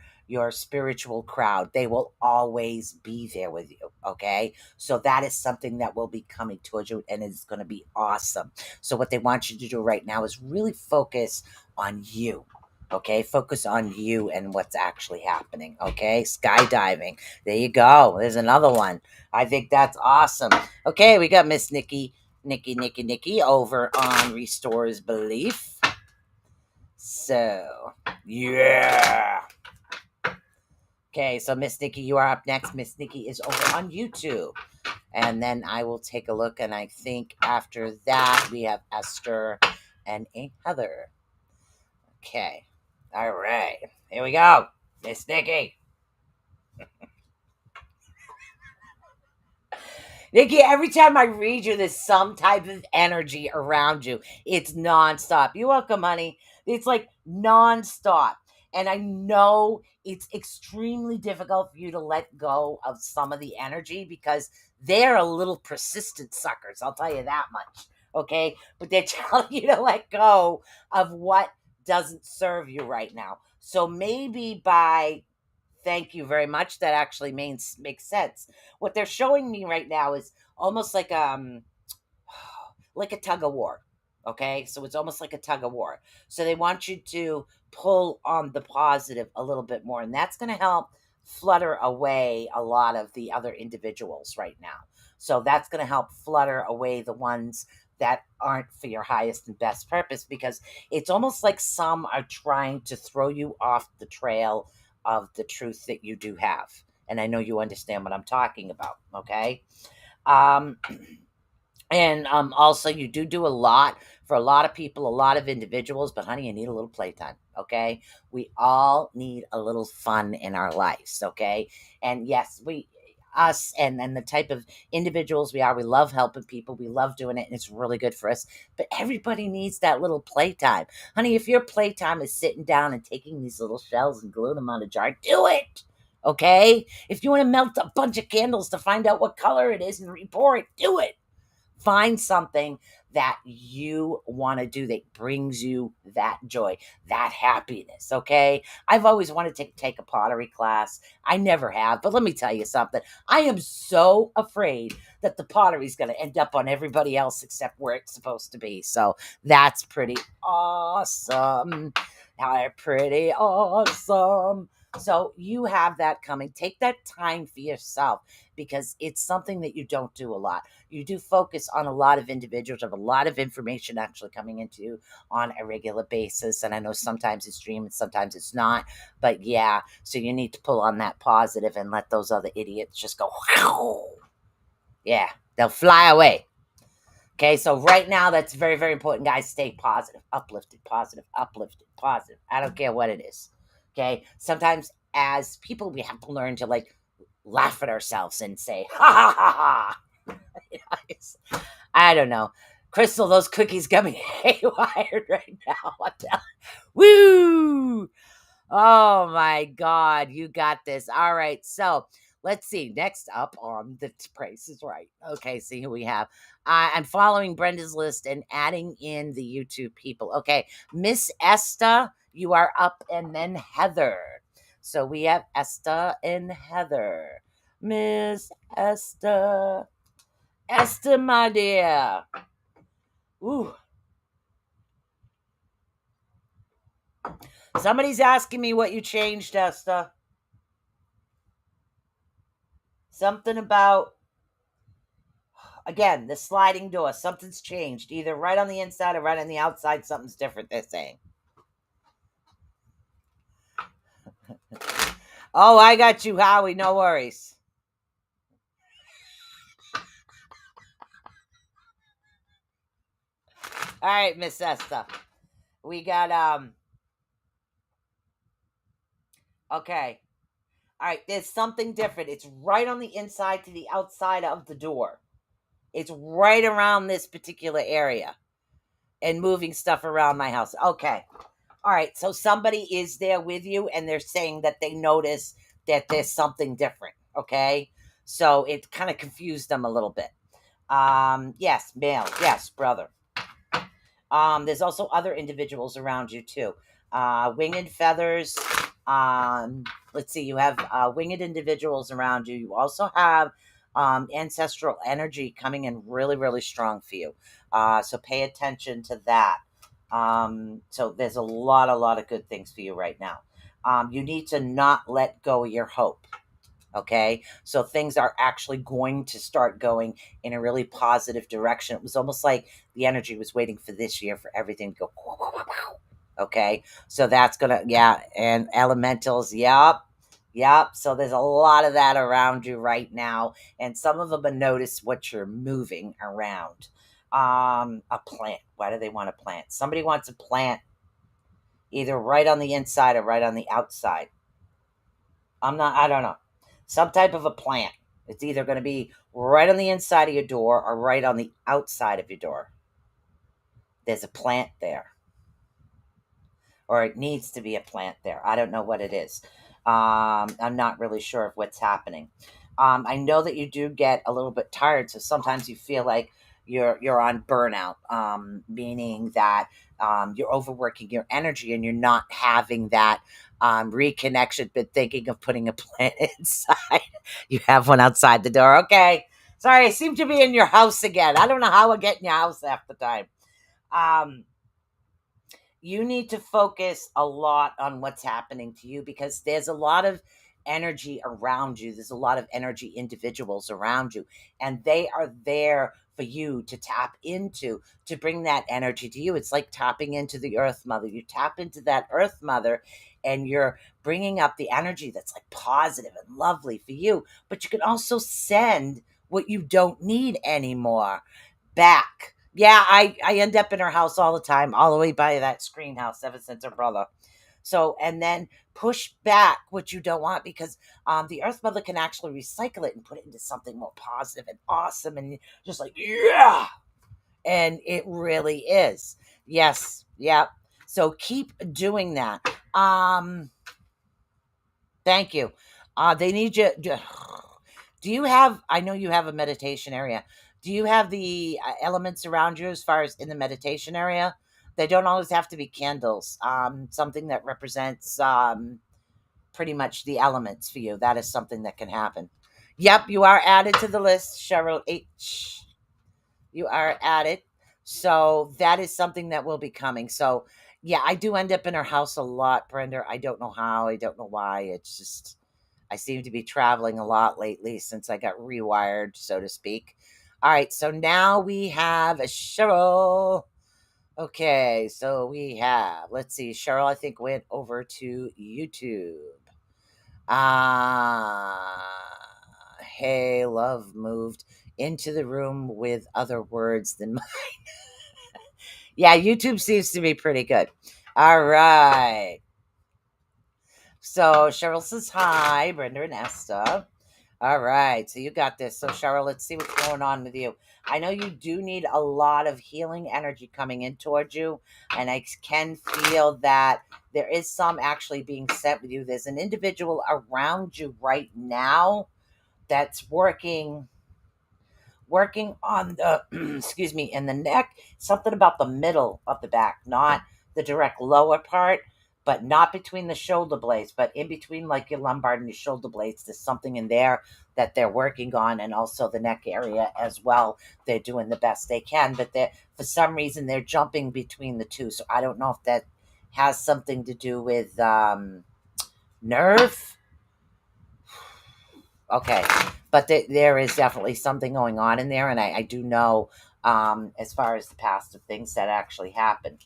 spiritual crowd. They will always be there with you. Okay. So that is something that will be coming towards you, and it's going to be awesome. So what they want you to do right now is really focus on you. Okay. Focus on you and what's actually happening. Okay. Skydiving. There you go. There's another one. I think that's awesome. Okay. We got Miss Nikki over on Restores Belief. So, yeah. Okay, so Miss Nikki, you are up next. Miss Nikki is over on YouTube. And then I will take a look, and I think after that we have Esther and a Heather. Okay. All right. Here we go. Miss Nikki. Nikki, every time I read you, there's some type of energy around you. It's nonstop. You're welcome, honey. It's like nonstop. And I know it's extremely difficult for you to let go of some of the energy because they're a little persistent suckers. I'll tell you that much. Okay. But they're telling you to let go of what doesn't serve you right now. So maybe by Thank you very much. That actually makes sense. What they're showing me right now is almost like a tug of war. Okay, so it's almost like a tug of war. So they want you to pull on the positive a little bit more, and that's going to help flutter away a lot of the other individuals right now. So that's going to help flutter away the ones that aren't for your highest and best purpose, because it's almost like some are trying to throw you off the trail of the truth that you do have. And I know you understand what I'm talking about. Okay. Um, and also, you do a lot for a lot of people, a lot of individuals, but honey, you need a little playtime, okay? We all need a little fun in our lives, okay? And yes, us and the type of individuals we are, we love helping people, we love doing it, and it's really good for us. But everybody needs that little playtime. Honey, if your playtime is sitting down and taking these little shells and gluing them on a jar, do it. Okay? If you want to melt a bunch of candles to find out what color it is and re-pour it, do it. Find something that you want to do that brings you that joy, that happiness. Okay. I've always wanted to take a pottery class. I never have, but let me tell you something. I am so afraid that the pottery is going to end up on everybody else except where it's supposed to be. So that's pretty awesome. Pretty awesome. So you have that coming. Take that time for yourself, because it's something that you don't do a lot. You do focus on a lot of individuals, have a lot of information actually coming into you on a regular basis. And I know sometimes it's dream and sometimes it's not. But yeah, so you need to pull on that positive and let those other idiots just go, wow. Yeah, they'll fly away. Okay, so right now, that's very, very important, guys. Stay positive, uplifted, positive, uplifted, positive. I don't care what it is. Okay, sometimes as people, we have to learn to like laugh at ourselves and say, ha ha ha ha. I don't know. Crystal, those cookies got me haywire right now. I'm telling. Woo! Oh my God, you got this. All right, so let's see. Next up on the Price is Right. Okay, see who we have. I'm following Brenda's list and adding in the YouTube people. Okay, Miss Esther, you are up, and then Heather. So we have Esther and Heather. Miss Esther. Esther, my dear. Ooh. Somebody's asking me what you changed, Esther. Something about, again, the sliding door. Something's changed. Either right on the inside or right on the outside. Something's different, they're saying. Oh, I got you, Howie. No worries. All right, Miss Esther. We got, okay. All right, there's something different. It's right on the inside to the outside of the door. It's right around this particular area and moving stuff around my house. Okay. All right. So somebody is there with you and they're saying that they notice that there's something different. Okay. So it kind of confused them a little bit. Yes, male. Yes, brother. There's also other individuals around you too. Winged feathers. Let's see, you have winged individuals around you. You also have ancestral energy coming in really, really strong for you. So pay attention to that. So there's a lot of good things for you right now. You need to not let go of your hope. Okay, so things are actually going to start going in a really positive direction. It was almost like the energy was waiting for this year for everything to go. Okay, so that's gonna, yeah, and elementals, yep. So there's a lot of that around you right now, and some of them have noticed what you're moving around. A plant. Why do they want a plant? Somebody wants a plant either right on the inside or right on the outside. I don't know. Some type of a plant. It's either going to be right on the inside of your door or right on the outside of your door. There's a plant there. Or it needs to be a plant there. I don't know what it is. I'm not really sure of what's happening. I know that you do get a little bit tired, so sometimes you feel like you're on burnout, meaning that you're overworking your energy and you're not having that reconnection, but thinking of putting a plant inside. You have one outside the door. Okay. Sorry, I seem to be in your house again. I don't know how I get in your house half the time. Um, you need to focus a lot on what's happening to you because there's a lot of energy around you. There's a lot of energy individuals around you, and they are there for you to tap into to bring that energy to you. It's like tapping into the earth mother. You tap into that earth mother and you're bringing up the energy that's like positive and lovely for you, but you can also send what you don't need anymore back. Yeah, I end up in her house all the time, all the way by that screen house ever since her brother. So, and then push back what you don't want because the Earth Mother can actually recycle it and put it into something more positive and awesome and just like, yeah. And it really is. Yes. Yep. So keep doing that. Thank you. They need you. Do you have, I know you have a meditation area. Do you have the elements around you as far as in the meditation area? They don't always have to be candles. Something that represents pretty much the elements for you. That is something that can happen. Yep, you are added to the list, Cheryl H. You are added. So that is something that will be coming. So yeah, I do end up in her house a lot, Brenda. I don't know how. I don't know why. It's just I seem to be traveling a lot lately since I got rewired, so to speak. All right, so now we have Cheryl. Okay, so we have, let's see, Cheryl, I think went over to YouTube. Hey, love moved into the room with other words than mine. Yeah, YouTube seems to be pretty good. All right. So Cheryl says hi, Brenda and Esther. All right, so you got this. So Cheryl, let's see what's going on with you. I know you do need a lot of healing energy coming in towards you, and I can feel that there is some actually being sent with you. There's an individual around you right now that's working on the excuse me, in the neck, something about the middle of the back, not the direct lower part, but not between the shoulder blades, but in between like your lumbar and your shoulder blades. There's something in there that they're working on, and also the neck area as well. They're doing the best they can, but they're, for some reason, they're jumping between the two. So I don't know if that has something to do with nerve. Okay, but there is definitely something going on in there, and I do know as far as the past of things that actually happened.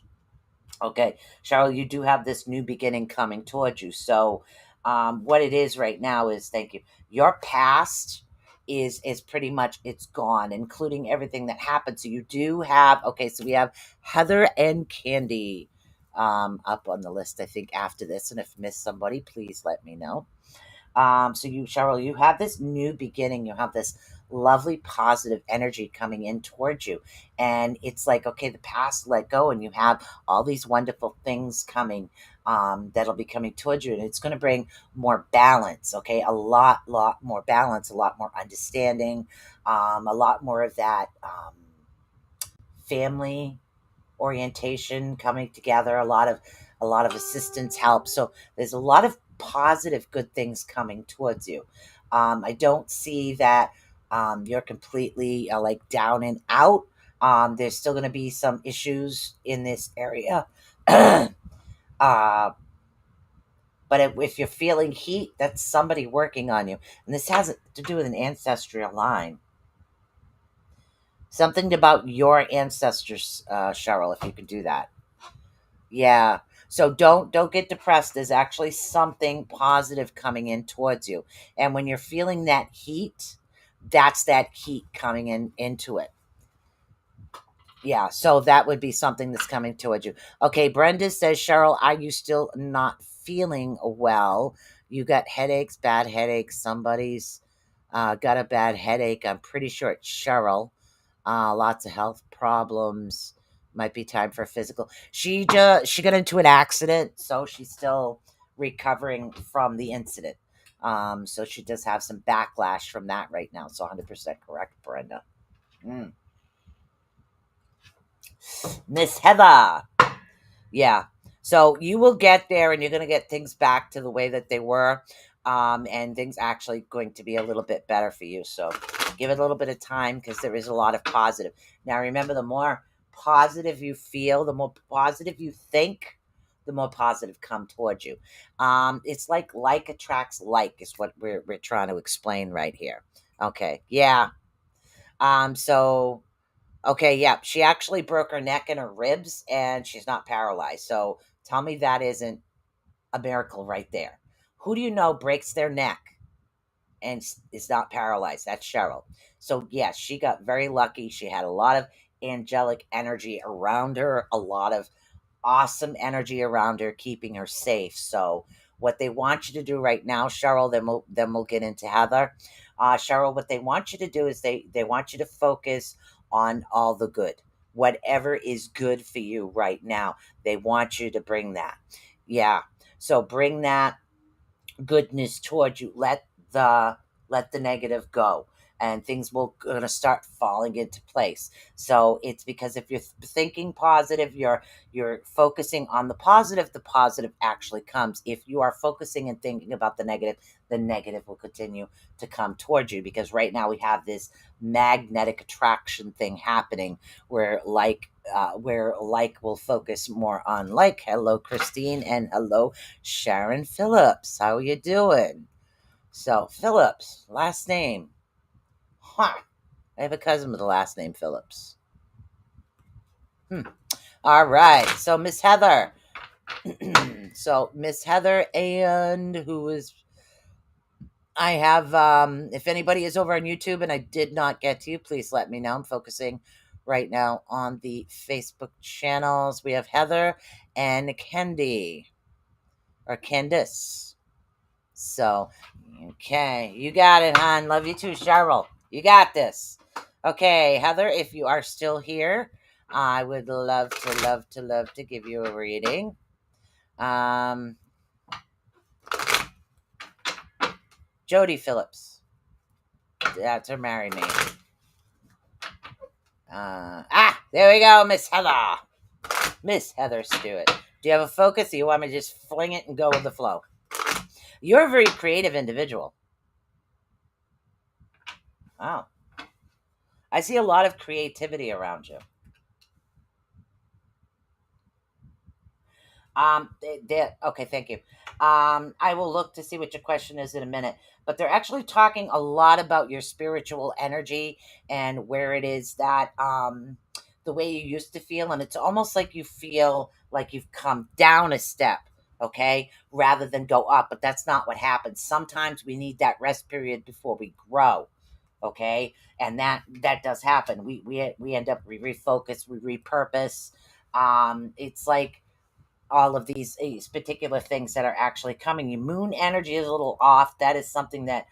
Okay, Cheryl, you do have this new beginning coming towards you. So, what it is right now is, thank you. Your past is pretty much it's gone, including everything that happened. So you do have, okay. So we have Heather and Candy up on the list. I think after this, and if I missed somebody, please let me know. So you, Cheryl, you have this new beginning. You have this lovely positive energy coming in towards you. And it's like, okay, the past let go, and you have all these wonderful things coming that'll be coming towards you. And it's going to bring more balance, okay? A lot more balance, a lot more understanding, a lot more of that family orientation coming together, a lot of assistance help. So there's a lot of positive good things coming towards you. I don't see that you're completely like down and out. There's still going to be some issues in this area. uh, but if you're feeling heat, that's somebody working on you. And this has to do with an ancestral line. Something about your ancestors, Cheryl, if you could do that. Yeah. So don't get depressed. There's actually something positive coming in towards you. And when you're feeling that heat, that's that heat coming in into it. Yeah, so that would be something that's coming towards you. Okay, Brenda says, Cheryl, are you still not feeling well? You got headaches, bad headaches. Somebody's got a bad headache. I'm pretty sure it's Cheryl. Lots of health problems. Might be time for physical. She got into an accident, so she's still recovering from the incident. So she does have some backlash from that right now. So 100% correct, Brenda. Mm. Miss Heather. Yeah. So you will get there and you're going to get things back to the way that they were. And things actually going to be a little bit better for you. So give it a little bit of time because there is a lot of positive. Now, remember, the more positive you feel, the more positive you think, the more positive come towards you. It's like attracts like is what we're trying to explain right here. Okay. Yeah. So okay, yeah, she actually broke her neck and her ribs, and she's not paralyzed. So tell me that isn't a miracle right there. Who do you know breaks their neck and is not paralyzed? That's Cheryl. So yes, she got very lucky. She had a lot of angelic energy around her, a lot of awesome energy around her, keeping her safe. So what they want you to do right now, Cheryl, then we'll get into Heather. Cheryl, what they want you to do is they want you to focus on all the good. Whatever is good for you right now, they want you to bring that. Yeah. So bring that goodness towards you. Let the negative go, and things will gonna start falling into place. So it's because if you're thinking positive, you're focusing on the positive actually comes. If you are focusing and thinking about the negative will continue to come towards you, because right now we have this magnetic attraction thing happening where like will focus more on like. Hello, Christine, and hello, Sharon Phillips. How are you doing? So, Phillips, last name. Huh. I have a cousin with the last name Phillips. All right. So, Miss Heather. So, Miss Heather, and who is. I have, if anybody is over on YouTube and I did not get to you, please let me know. I'm focusing right now on the Facebook channels. We have Heather and Kendi, or Candice. So, okay, you got it, hon. Love you too, Cheryl. You got this. Okay, Heather, if you are still here, I would love to give you a reading. Jody Phillips. That's her married name. There we go, Miss Heather. Miss Heather Stewart. Do you have a focus, or you want me to just fling it and go with the flow? You're a very creative individual. Oh. I see a lot of creativity around you. Okay, thank you. I will look to see what your question is in a minute, but they're actually talking a lot about your spiritual energy and where it is that the way you used to feel, and it's almost like you feel like you've come down a step, okay, rather than go up. But that's not what happens. Sometimes we need that rest period before we grow, okay, and that does happen. We end up we refocus, we repurpose. It's like all of these particular things that are actually coming. Your moon energy is a little off. That is something that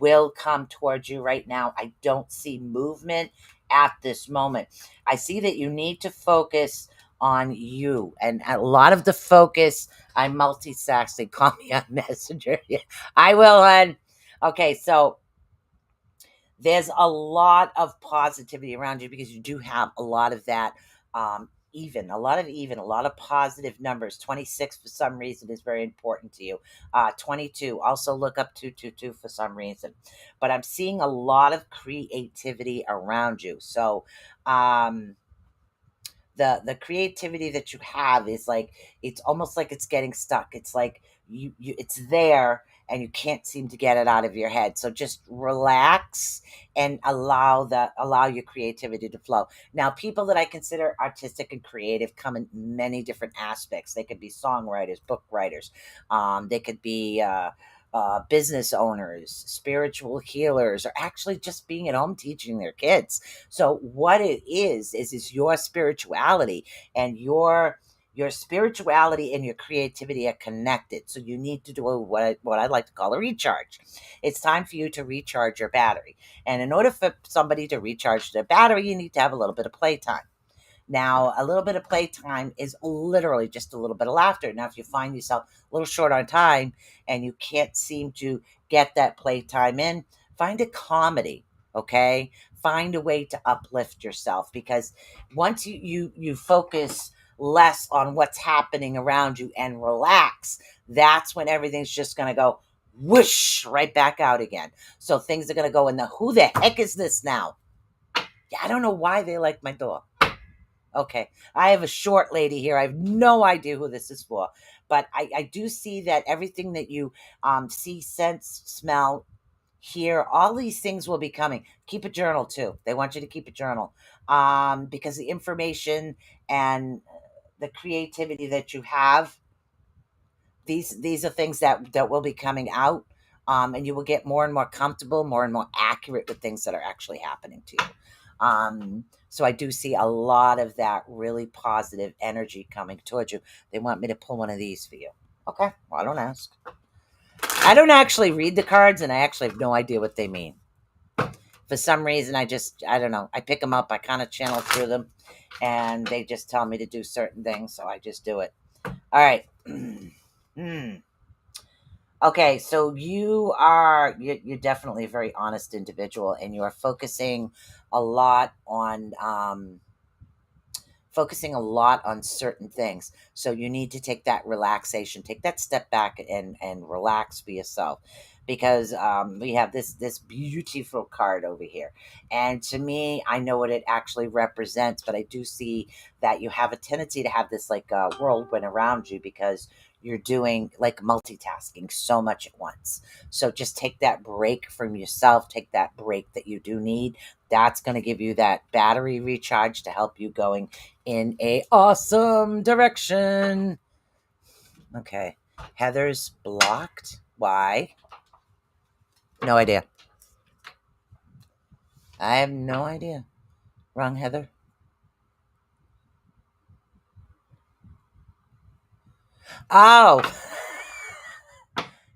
will come towards you right now. I don't see movement at this moment. I see that you need to focus on you, and a lot of the focus. I'm multitasking. Call me on Messenger. Yeah, I will, hon. Okay, so there's a lot of positivity around you because you do have a lot of that a lot of positive numbers. 26 for some reason is very important to you. 22, also look up 222 for some reason. But I'm seeing a lot of creativity around you. So the creativity that you have is like, it's almost like it's getting stuck. It's like you it's there and you can't seem to get it out of your head. So just relax and allow your creativity to flow. Now, people that I consider artistic and creative come in many different aspects. They could be songwriters, book writers, they could be business owners, spiritual healers, or actually just being at home teaching their kids. So what it is your spirituality, and your spirituality and your creativity are connected. So you need to do what I like to call a recharge. It's time for you to recharge your battery. And in order for somebody to recharge their battery, you need to have a little bit of playtime. Now, a little bit of playtime is literally just a little bit of laughter. Now, if you find yourself a little short on time and you can't seem to get that playtime in, find a comedy. Okay, find a way to uplift yourself, because once you focus less on what's happening around you and relax, that's when everything's just going to go whoosh right back out again. So things are going to go in the who the heck is this now? Yeah, I don't know why they like my door. Okay, I have a short lady here. I have no idea who this is for, but I do see that everything that you see, sense, smell, hear, all these things will be coming. Keep a journal too. They want you to keep a journal, because the information and the creativity that you have, these are things that will be coming out, and you will get more and more comfortable, more and more accurate with things that are actually happening to you. So I do see a lot of that really positive energy coming towards you. They want me to pull one of these for you. Okay, well, I don't ask. I don't actually read the cards, and I actually have no idea what they mean. For some reason, I don't know. I pick them up, I kind of channel through them, and they just tell me to do certain things, so I just do it. All right. Okay, so you're definitely a very honest individual, and you are focusing a lot on certain things. So you need to take that relaxation, take that step back and relax for yourself, because we have this beautiful card over here, and to me, I know what it actually represents, but I do see that you have a tendency to have this like whirlwind around you, because you're doing like multitasking so much at once. So just take that break from yourself, take that break that you do need. That's going to give you that battery recharge to help you going in a awesome direction. Okay. Heather's blocked. Why? No idea. I have no idea. Wrong, Heather. Oh,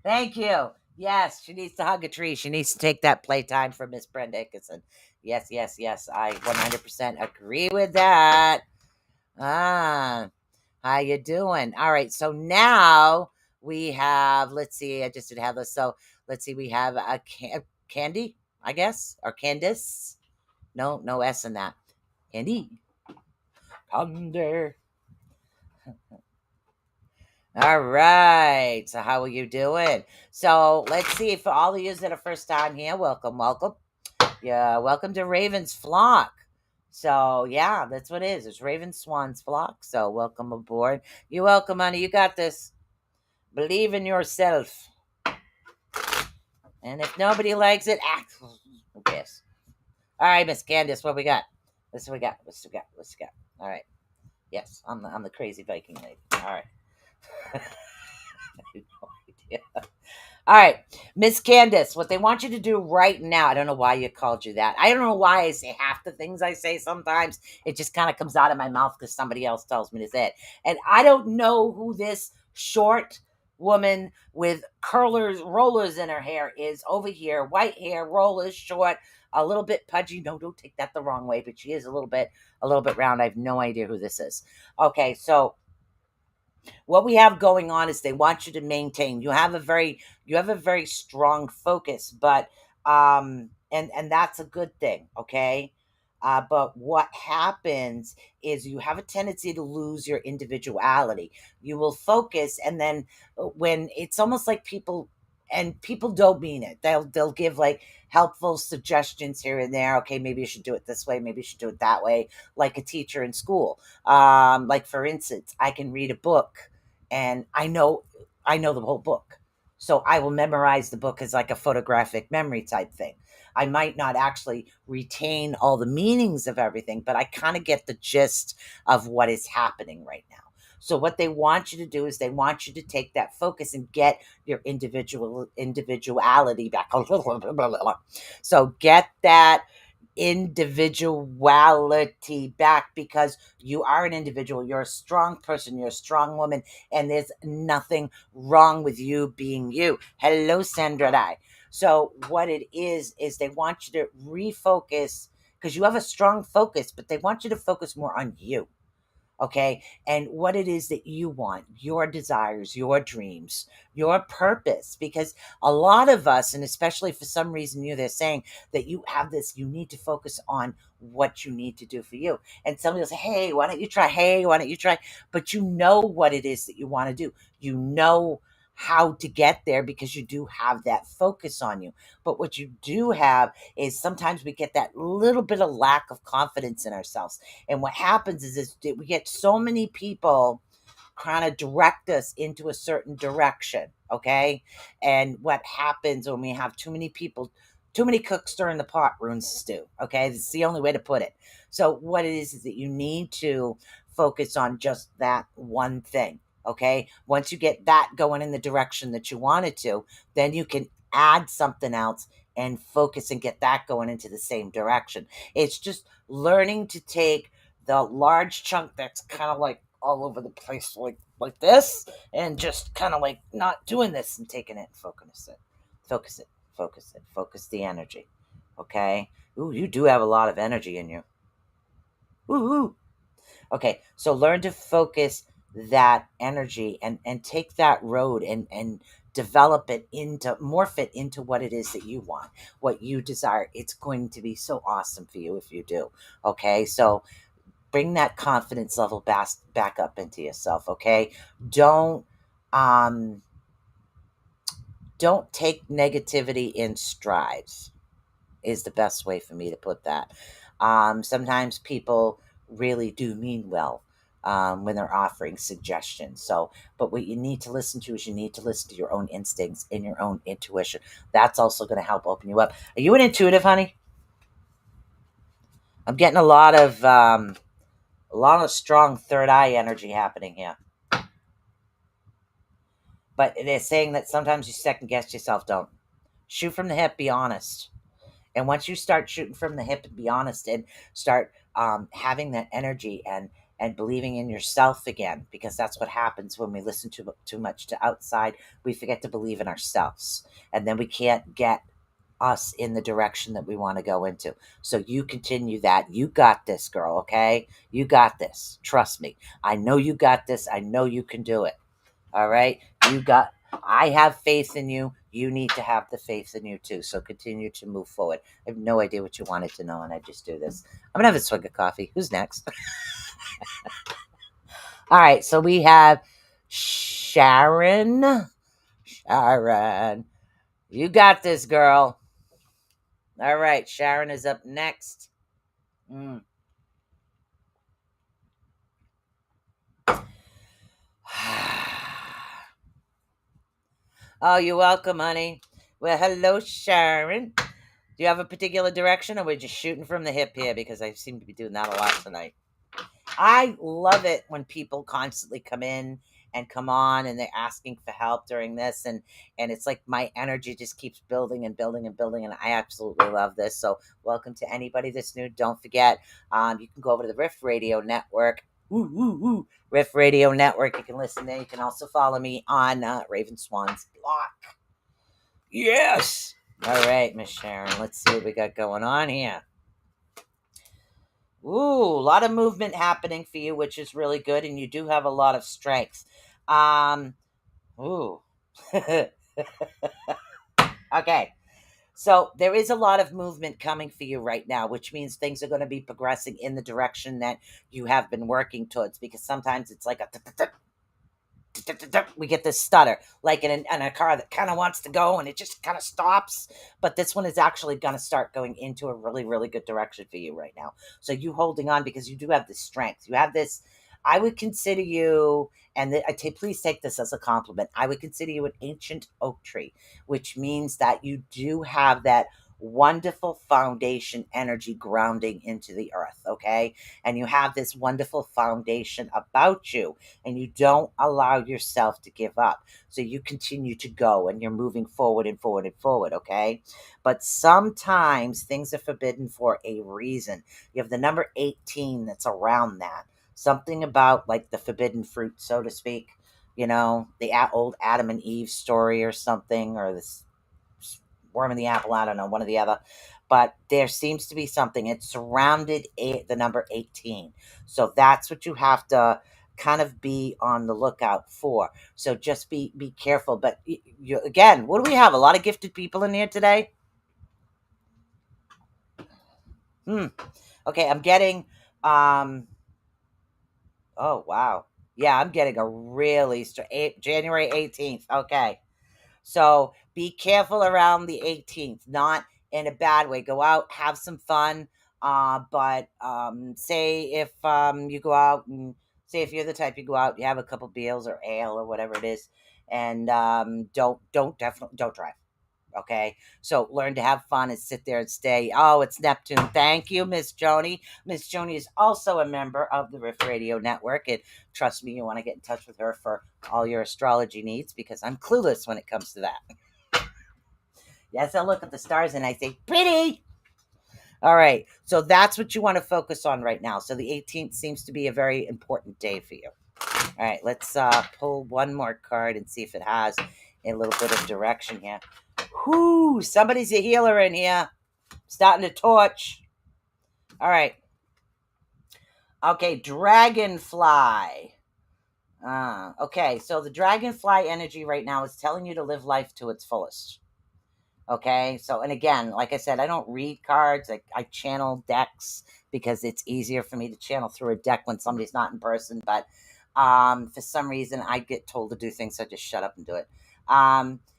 thank you. Yes, she needs to hug a tree. She needs to take that playtime from Miss Brenda Dickinson. Yes, yes, yes. I 100% agree with that. Ah, how you doing? All right. So now we have, let's see, I just did have this. So let's see, we have a Candy, I guess, or Candice. No, no S in that. Candy. Candy. All right. So how are you doing? So let's see, for all of you that are first time here, welcome, welcome. Yeah, welcome to Raven's Flock. So yeah, that's what it is. It's Raven Swan's Flock. So welcome aboard. You're welcome, honey. You got this. Believe in yourself. And if nobody likes it, act. Who cares? All right, Miss Candace, what we got? What's we got? What's we got? What's we got? All right. Yes, I'm the crazy Viking lady. All right. No idea. All right, Miss Candace, what they want you to do right now, I don't know why you called you that. I don't know why I say half the things I say sometimes. It just kind of comes out of my mouth because somebody else tells me to say it. And I don't know who this short woman with curlers, rollers in her hair is over here. White hair, rollers, short, a little bit pudgy. No, don't take that the wrong way, but she is a little bit round. I have no idea who this is. Okay, so what we have going on is they want you to maintain, you have a very strong focus, but and that's a good thing. Okay, but what happens is you have a tendency to lose your individuality. You will focus, and then when it's almost like people don't mean it, they'll give like helpful suggestions here and there. Okay, maybe you should do it this way, maybe you should do it that way, like a teacher in school. Like for instance, I can read a book, and I know the whole book, so I will memorize the book as like a photographic memory type thing. I might not actually retain all the meanings of everything, but I kind of get the gist of what is happening right now. So what they want you to do is they want you to take that focus and get your individuality back. So get that individuality back, because you are an individual. You're a strong person. You're a strong woman, and there's nothing wrong with you being you. Hello, Sandra Dye. So what it is they want you to refocus, because you have a strong focus, but they want you to focus more on you. okay? And what it is that you want, your desires, your dreams, your purpose. Because a lot of us, and especially for some reason, they're saying that you have this, you need to focus on what you need to do for you. And somebody will say, hey, why don't you try? Hey, why don't you try? But you know what it is that you want to do. You know how to get there because you do have that focus on you. But what you do have is sometimes we get that little bit of lack of confidence in ourselves. And what happens is that we get so many people kind of direct us into a certain direction, okay? And what happens when we have too many people, too many cooks stirring the pot ruins the stew, okay? It's the only way to put it. So what it is that you need to focus on just that one thing, okay? Once you get that going in the direction that you want it to, then you can add something else and focus and get that going into the same direction. It's just learning to take the large chunk that's kind of like all over the place, like this, and just kind of like not doing this and taking it and focus it, focus the energy. Okay. Ooh, you do have a lot of energy in you. Ooh. Okay, so learn to focus that energy and take that road and develop it into, morph it into what it is that you want, what you desire. It's going to be so awesome for you if you do. Okay, so bring that confidence level back up into yourself. Okay, don't um don't take negativity in strides is the best way for me to put that. Sometimes people really do mean well when they're offering suggestions. So, but what you need to listen to is you need to listen to your own instincts and your own intuition. That's also going to help open you up. Are you an intuitive, honey? I'm getting a lot of strong third eye energy happening here. But they're saying that sometimes you second guess yourself. Don't shoot from the hip. Be honest. And once you start shooting from the hip and be honest and start having that energy and believing in yourself again, because that's what happens when we listen too much to outside. We forget to believe in ourselves, and then we can't get us in the direction that we want to go into. So you continue that. You got this, girl. Okay, you got this. Trust me. I know you got this. I know you can do it. All right. I have faith in you. You need to have the faith in you too. So continue to move forward. I have no idea what you wanted to know, and I just do this. I'm going to have a swig of coffee. Who's next? All right. So we have Sharon. Sharon. You got this, girl. All right. Sharon is up next. Mm. Oh, you're welcome, honey. Well, hello, Sharon. Do you have a particular direction, or we're just shooting from the hip here? Because I seem to be doing that a lot tonight. I love it when people constantly come in and come on and they're asking for help during this, and it's like my energy just keeps building and building and building, and I absolutely love this. So welcome to anybody that's new. Don't forget, you can go over to the Riff Radio Network. Riff Radio Network. You can listen there. You can also follow me on Raven Swan's block. Yes. All right, Miss Sharon. Let's see what we got going on here. Ooh, a lot of movement happening for you, which is really good, and you do have a lot of strength. Ooh. Okay. So there is a lot of movement coming for you right now, which means things are going to be progressing in the direction that you have been working towards, because sometimes it's like a we get this stutter like in a car that kind of wants to go and it just kind of stops, but this one is actually going to start going into a really, really good direction for you right now. So you holding on, because you do have this strength, you have this. I would consider you, and please take this as a compliment, I would consider you an ancient oak tree, which means that you do have that wonderful foundation energy grounding into the earth. Okay, and you have this wonderful foundation about you, and you don't allow yourself to give up. So you continue to go, and you're moving forward and forward and forward, okay? But sometimes things are forbidden for a reason. You have the number 18 that's around that. Something about like the forbidden fruit, so to speak. You know, the old Adam and Eve story or something, or this worm in the apple, I don't know, one or the other. but there seems to be something. It surrounded the number 18. So that's what you have to kind of be on the lookout for. So just be careful. But you, again, what do we have? A lot of gifted people in here today? Okay, I'm getting oh wow. Yeah, I'm getting a really January 18th. Okay. So be careful around the 18th, not in a bad way. Go out, have some fun. But say if you go out and say if you're the type you go out, you have a couple beers or ale or whatever it is, and don't drive. Okay, so learn to have fun and sit there and stay. Oh, it's Neptune. Thank you, Miss Joni. Miss Joni is also a member of the Riff Radio Network, and trust me, you want to get in touch with her for all your astrology needs because I'm clueless when it comes to that. Yes, I look at the stars and I say, pretty. All right, so that's what you want to focus on right now. So the 18th seems to be a very important day for you. All right, let's pull one more card and see if it has a little bit of direction here. Whoo, somebody's a healer in here. Starting to torch. All right. Okay, dragonfly. Okay, so the dragonfly energy right now is telling you to live life to its fullest. Okay, so, and again, like I said, I don't read cards. I channel decks because it's easier for me to channel through a deck when somebody's not in person. But for some reason, I get told to do things, so I just shut up and do it.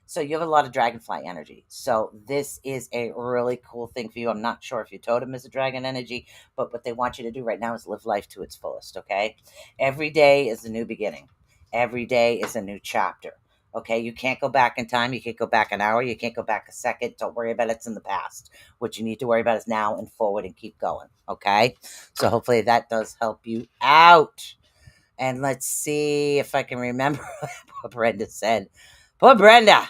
So you have a lot of dragonfly energy. So this is a really cool thing for you. I'm not sure if your totem is a dragon energy, but what they want you to do right now is live life to its fullest, okay? Every day is a new beginning. Every day is a new chapter. Okay, you can't go back in time. You can't go back an hour. You can't go back a second. Don't worry about it's in the past. What you need to worry about is now and forward and keep going. Okay, so hopefully that does help you out. And let's see if I can remember what Brenda said. Poor Brenda.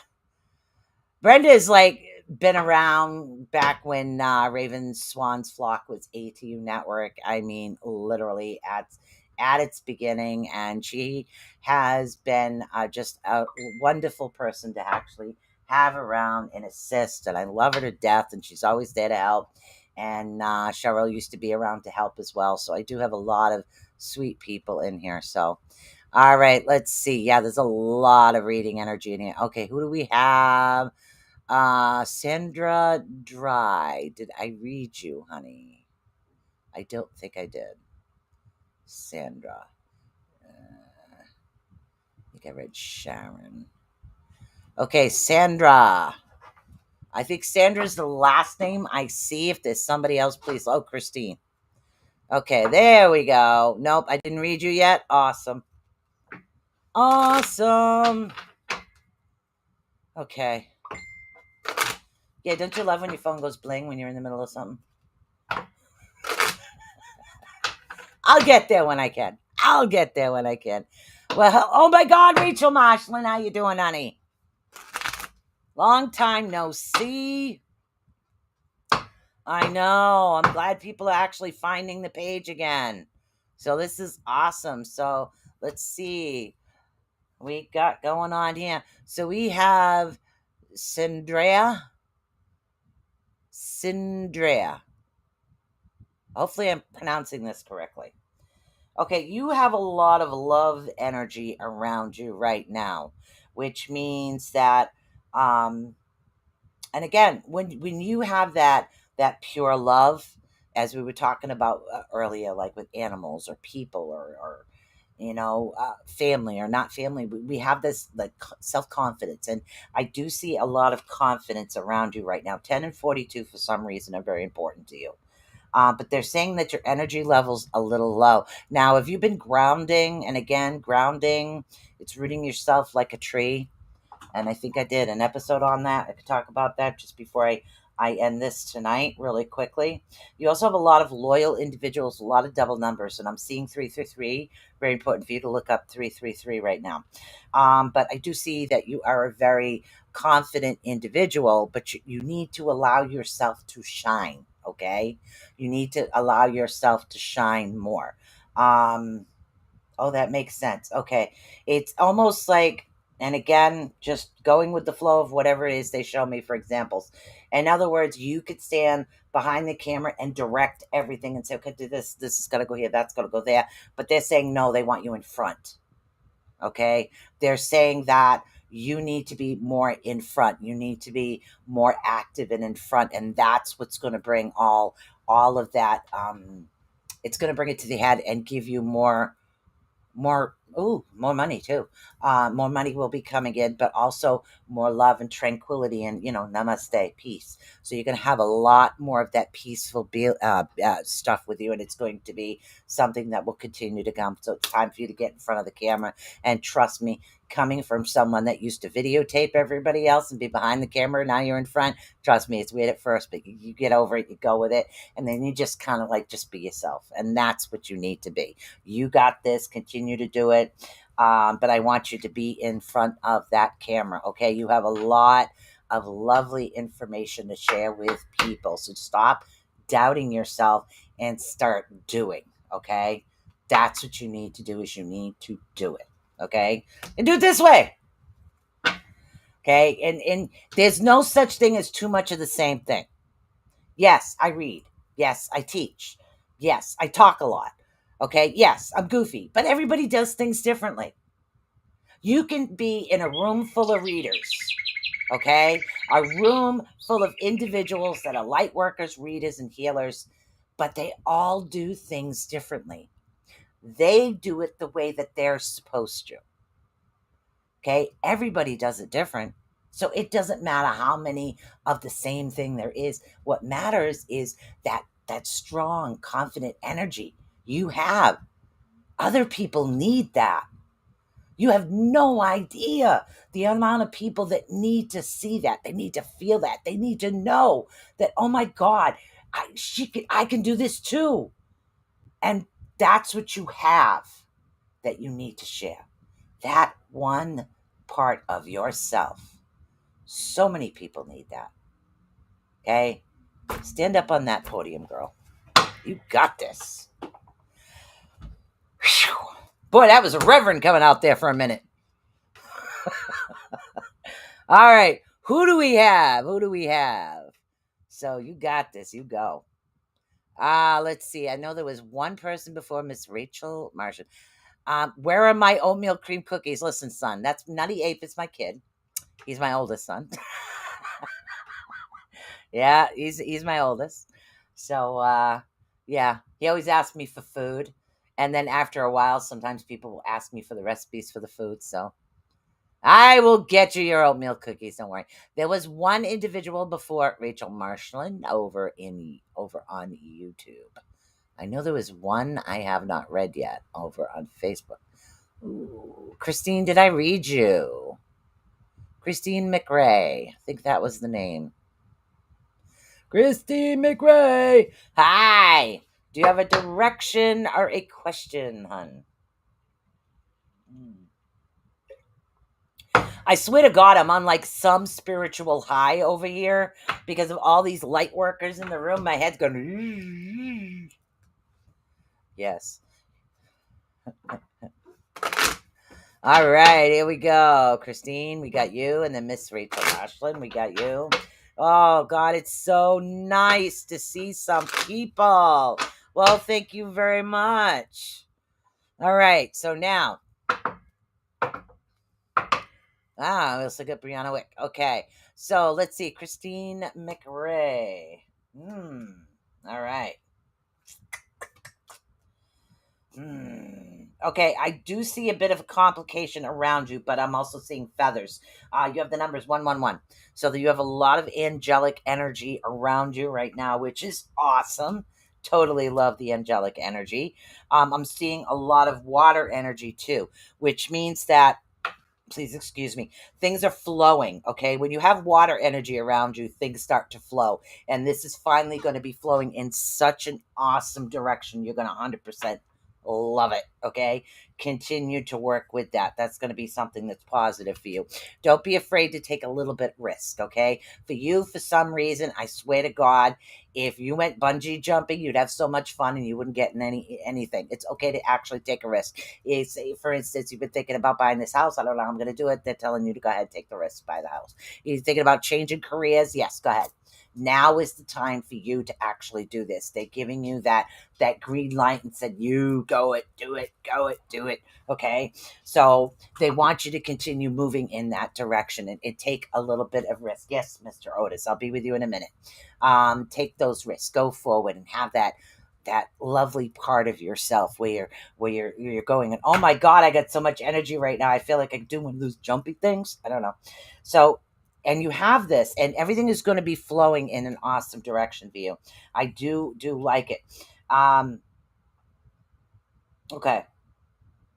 Brenda is like been around back when Raven Swans Flock was ATU Network. I mean, literally at its beginning, and she has been just a wonderful person to actually have around and assist. And I love her to death, and she's always there to help. And Cheryl used to be around to help as well. So I do have a lot of sweet people in here. So all right, let's see. Yeah, there's a lot of reading energy in here. Okay, who do we have? Sandra Dry. Did I read you, honey? I don't think I did. Sandra. I think I read Sharon. Okay, Sandra. I think Sandra's the last name I see. If there's somebody else, please. Oh, Christine. Okay, there we go. Nope, I didn't read you yet. Awesome. Awesome. Okay. Yeah, don't you love when your phone goes bling when you're in the middle of something? I'll get there when I can. I'll get there when I can. Well, oh my God, Rachel Marshland, how you doing, honey? Long time no see. I know. I'm glad people are actually finding the page again. So this is awesome. So let's see. We got going on here. So we have Syndrea. Hopefully I'm pronouncing this correctly. Okay, you have a lot of love energy around you right now, which means that and again, when you have that pure love, as we were talking about earlier, like with animals or people or family or not family, we have this like self-confidence, and I do see a lot of confidence around you right now. 10 and 42 for some reason are very important to you. But they're saying that your energy level's a little low. Now, have you been grounding? And again, grounding, it's rooting yourself like a tree. And I think I did an episode on that. I could talk about that just before I end this tonight really quickly. You also have a lot of loyal individuals, a lot of double numbers, and I'm seeing 333. Very important for you to look up 333 right now. But I do see that you are a very confident individual, but you need to allow yourself to shine, okay? You need to allow yourself to shine more. Oh, that makes sense. Okay. It's almost like And again, just going with the flow of whatever it is they show me for examples. In other words, you could stand behind the camera and direct everything and say, okay, do this, this is going to go here, that's going to go there. But they're saying, no, they want you in front. Okay. They're saying that you need to be more in front. You need to be more active and in front. And that's what's going to bring all of that. It's going to bring it to the head and give you more money too. More money will be coming in, but also more love and tranquility and, namaste, peace. So you're going to have a lot more of that peaceful stuff with you, and it's going to be something that will continue to come. So it's time for you to get in front of the camera, and trust me, coming from someone that used to videotape everybody else and be behind the camera, now you're in front. Trust me, it's weird at first, but you get over it, you go with it, and then you just kind of just be yourself, and that's what you need to be. You got this. Continue to do it. But I want you to be in front of that camera. Okay. You have a lot of lovely information to share with people. So stop doubting yourself and start doing. Okay. That's what you need to do, is you need to do it. Okay. And do it this way. Okay. And there's no such thing as too much of the same thing. Yes, I read. Yes, I teach. Yes, I talk a lot. Okay. Yes, I'm goofy, but everybody does things differently. You can be in a room full of readers. Okay. A room full of individuals that are light workers, readers, and healers, but they all do things differently. They do it the way that they're supposed to. Okay. Everybody does it different. So it doesn't matter how many of the same thing there is. What matters is that strong, confident energy you have. Other people need that. You have no idea the amount of people that need to see that. They need to feel that. They need to know that, oh my God, I can do this too. And that's what you have that you need to share. That one part of yourself. So many people need that. Okay? Stand up on that podium, girl. You got this. Whew. Boy, that was a reverend coming out there for a minute. All right. Who do we have? So you got this. You go. Let's see. I know there was one person before, Miss Rachel Martian. Where are my oatmeal cream cookies? Listen, son, that's Nutty Ape. It's my kid. He's my oldest son. Yeah, he's my oldest. So yeah, he always asks me for food. And then after a while, sometimes people will ask me for the recipes for the food. So I will get you your oatmeal cookies. Don't worry. There was one individual before, Rachel Marshland, over on YouTube. I know there was one I have not read yet over on Facebook. Ooh, Christine, did I read you? Christine McRae. I think that was the name. Christine McRae. Hi. Do you have a direction or a question, hun? I swear to God, I'm on some spiritual high over here because of all these light workers in the room. My head's going. Yes. All right, here we go. Christine, we got you. And then Miss Rachel Ashland, we got you. Oh, God, it's so nice to see some people. Well, thank you very much. All right, so now. Let's look at Brianna Wick. Okay, so let's see. Christine McRae. All right. Okay, I do see a bit of a complication around you, but I'm also seeing feathers. You have the numbers 111. So that you have a lot of angelic energy around you right now, which is awesome. Totally love the angelic energy. I'm seeing a lot of water energy too, which means that, please excuse me, things are flowing. Okay, when you have water energy around you, things start to flow, and this is finally going to be flowing in such an awesome direction. You're going to 100% Love it. Okay. Continue to work with that. That's going to be something that's positive for you. Don't be afraid to take a little bit risk. Okay. For you, for some reason, I swear to God, if you went bungee jumping, you'd have so much fun and you wouldn't get in anything. It's okay to actually take a risk. Say, for instance, you've been thinking about buying this house. I don't know how I'm going to do it. They're telling you to go ahead, take the risk, buy the house. You're thinking about changing careers. Yes, go ahead. Now is the time for you to actually do this. They're giving you that green light and said, you go it, do it, go it, do it. Okay. So they want you to continue moving in that direction and take a little bit of risk. Yes, Mr. Otis, I'll be with you in a minute. Take those risks, go forward and have that lovely part of yourself where you're going and, oh my God, I got so much energy right now. I feel like I do one of those jumpy things. I don't know. So, and you have this and everything is going to be flowing in an awesome direction for you. I do like it. um okay,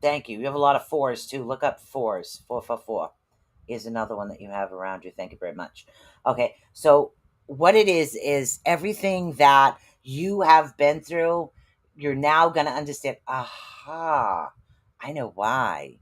thank you. You have a lot of fours too. Look up fours. 444 is another one that you have around you. Thank you very much. Okay, so what it is everything that you have been through, you're now going to understand. Aha, I know why.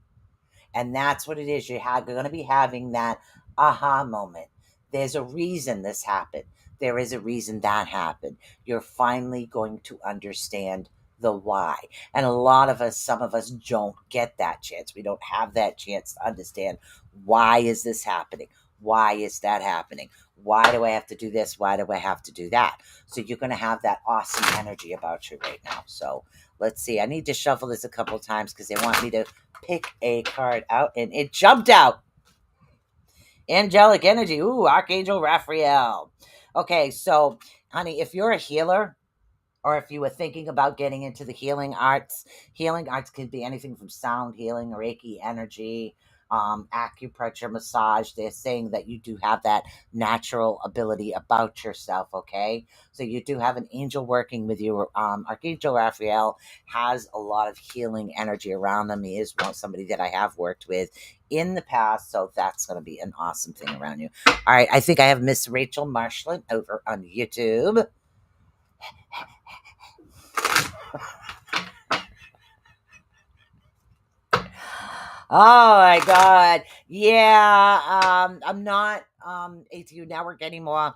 And that's what it is. You're going to be having that aha moment. There's a reason this happened. There is a reason that happened. You're finally going to understand the why. And a lot of us, some of us don't get that chance. We don't have that chance to understand, why is this happening? Why is that happening? Why do I have to do this? Why do I have to do that? So you're going to have that awesome energy about you right now. So let's see. I need to shuffle this a couple of times because they want me to pick a card out, and it jumped out. Angelic energy. Ooh, Archangel Raphael. Okay, so honey, if you're a healer, or if you were thinking about getting into the healing arts could be anything from sound healing, Reiki energy, acupressure, massage. They're saying that you do have that natural ability about yourself. Okay, so you do have an angel working with you. Archangel Raphael has a lot of healing energy around them. He is somebody that I have worked with in the past, so that's going to be an awesome thing around you. All right, I think I have Miss Rachel Marshland over on YouTube. Oh my God. Yeah. I'm not ATU Network anymore.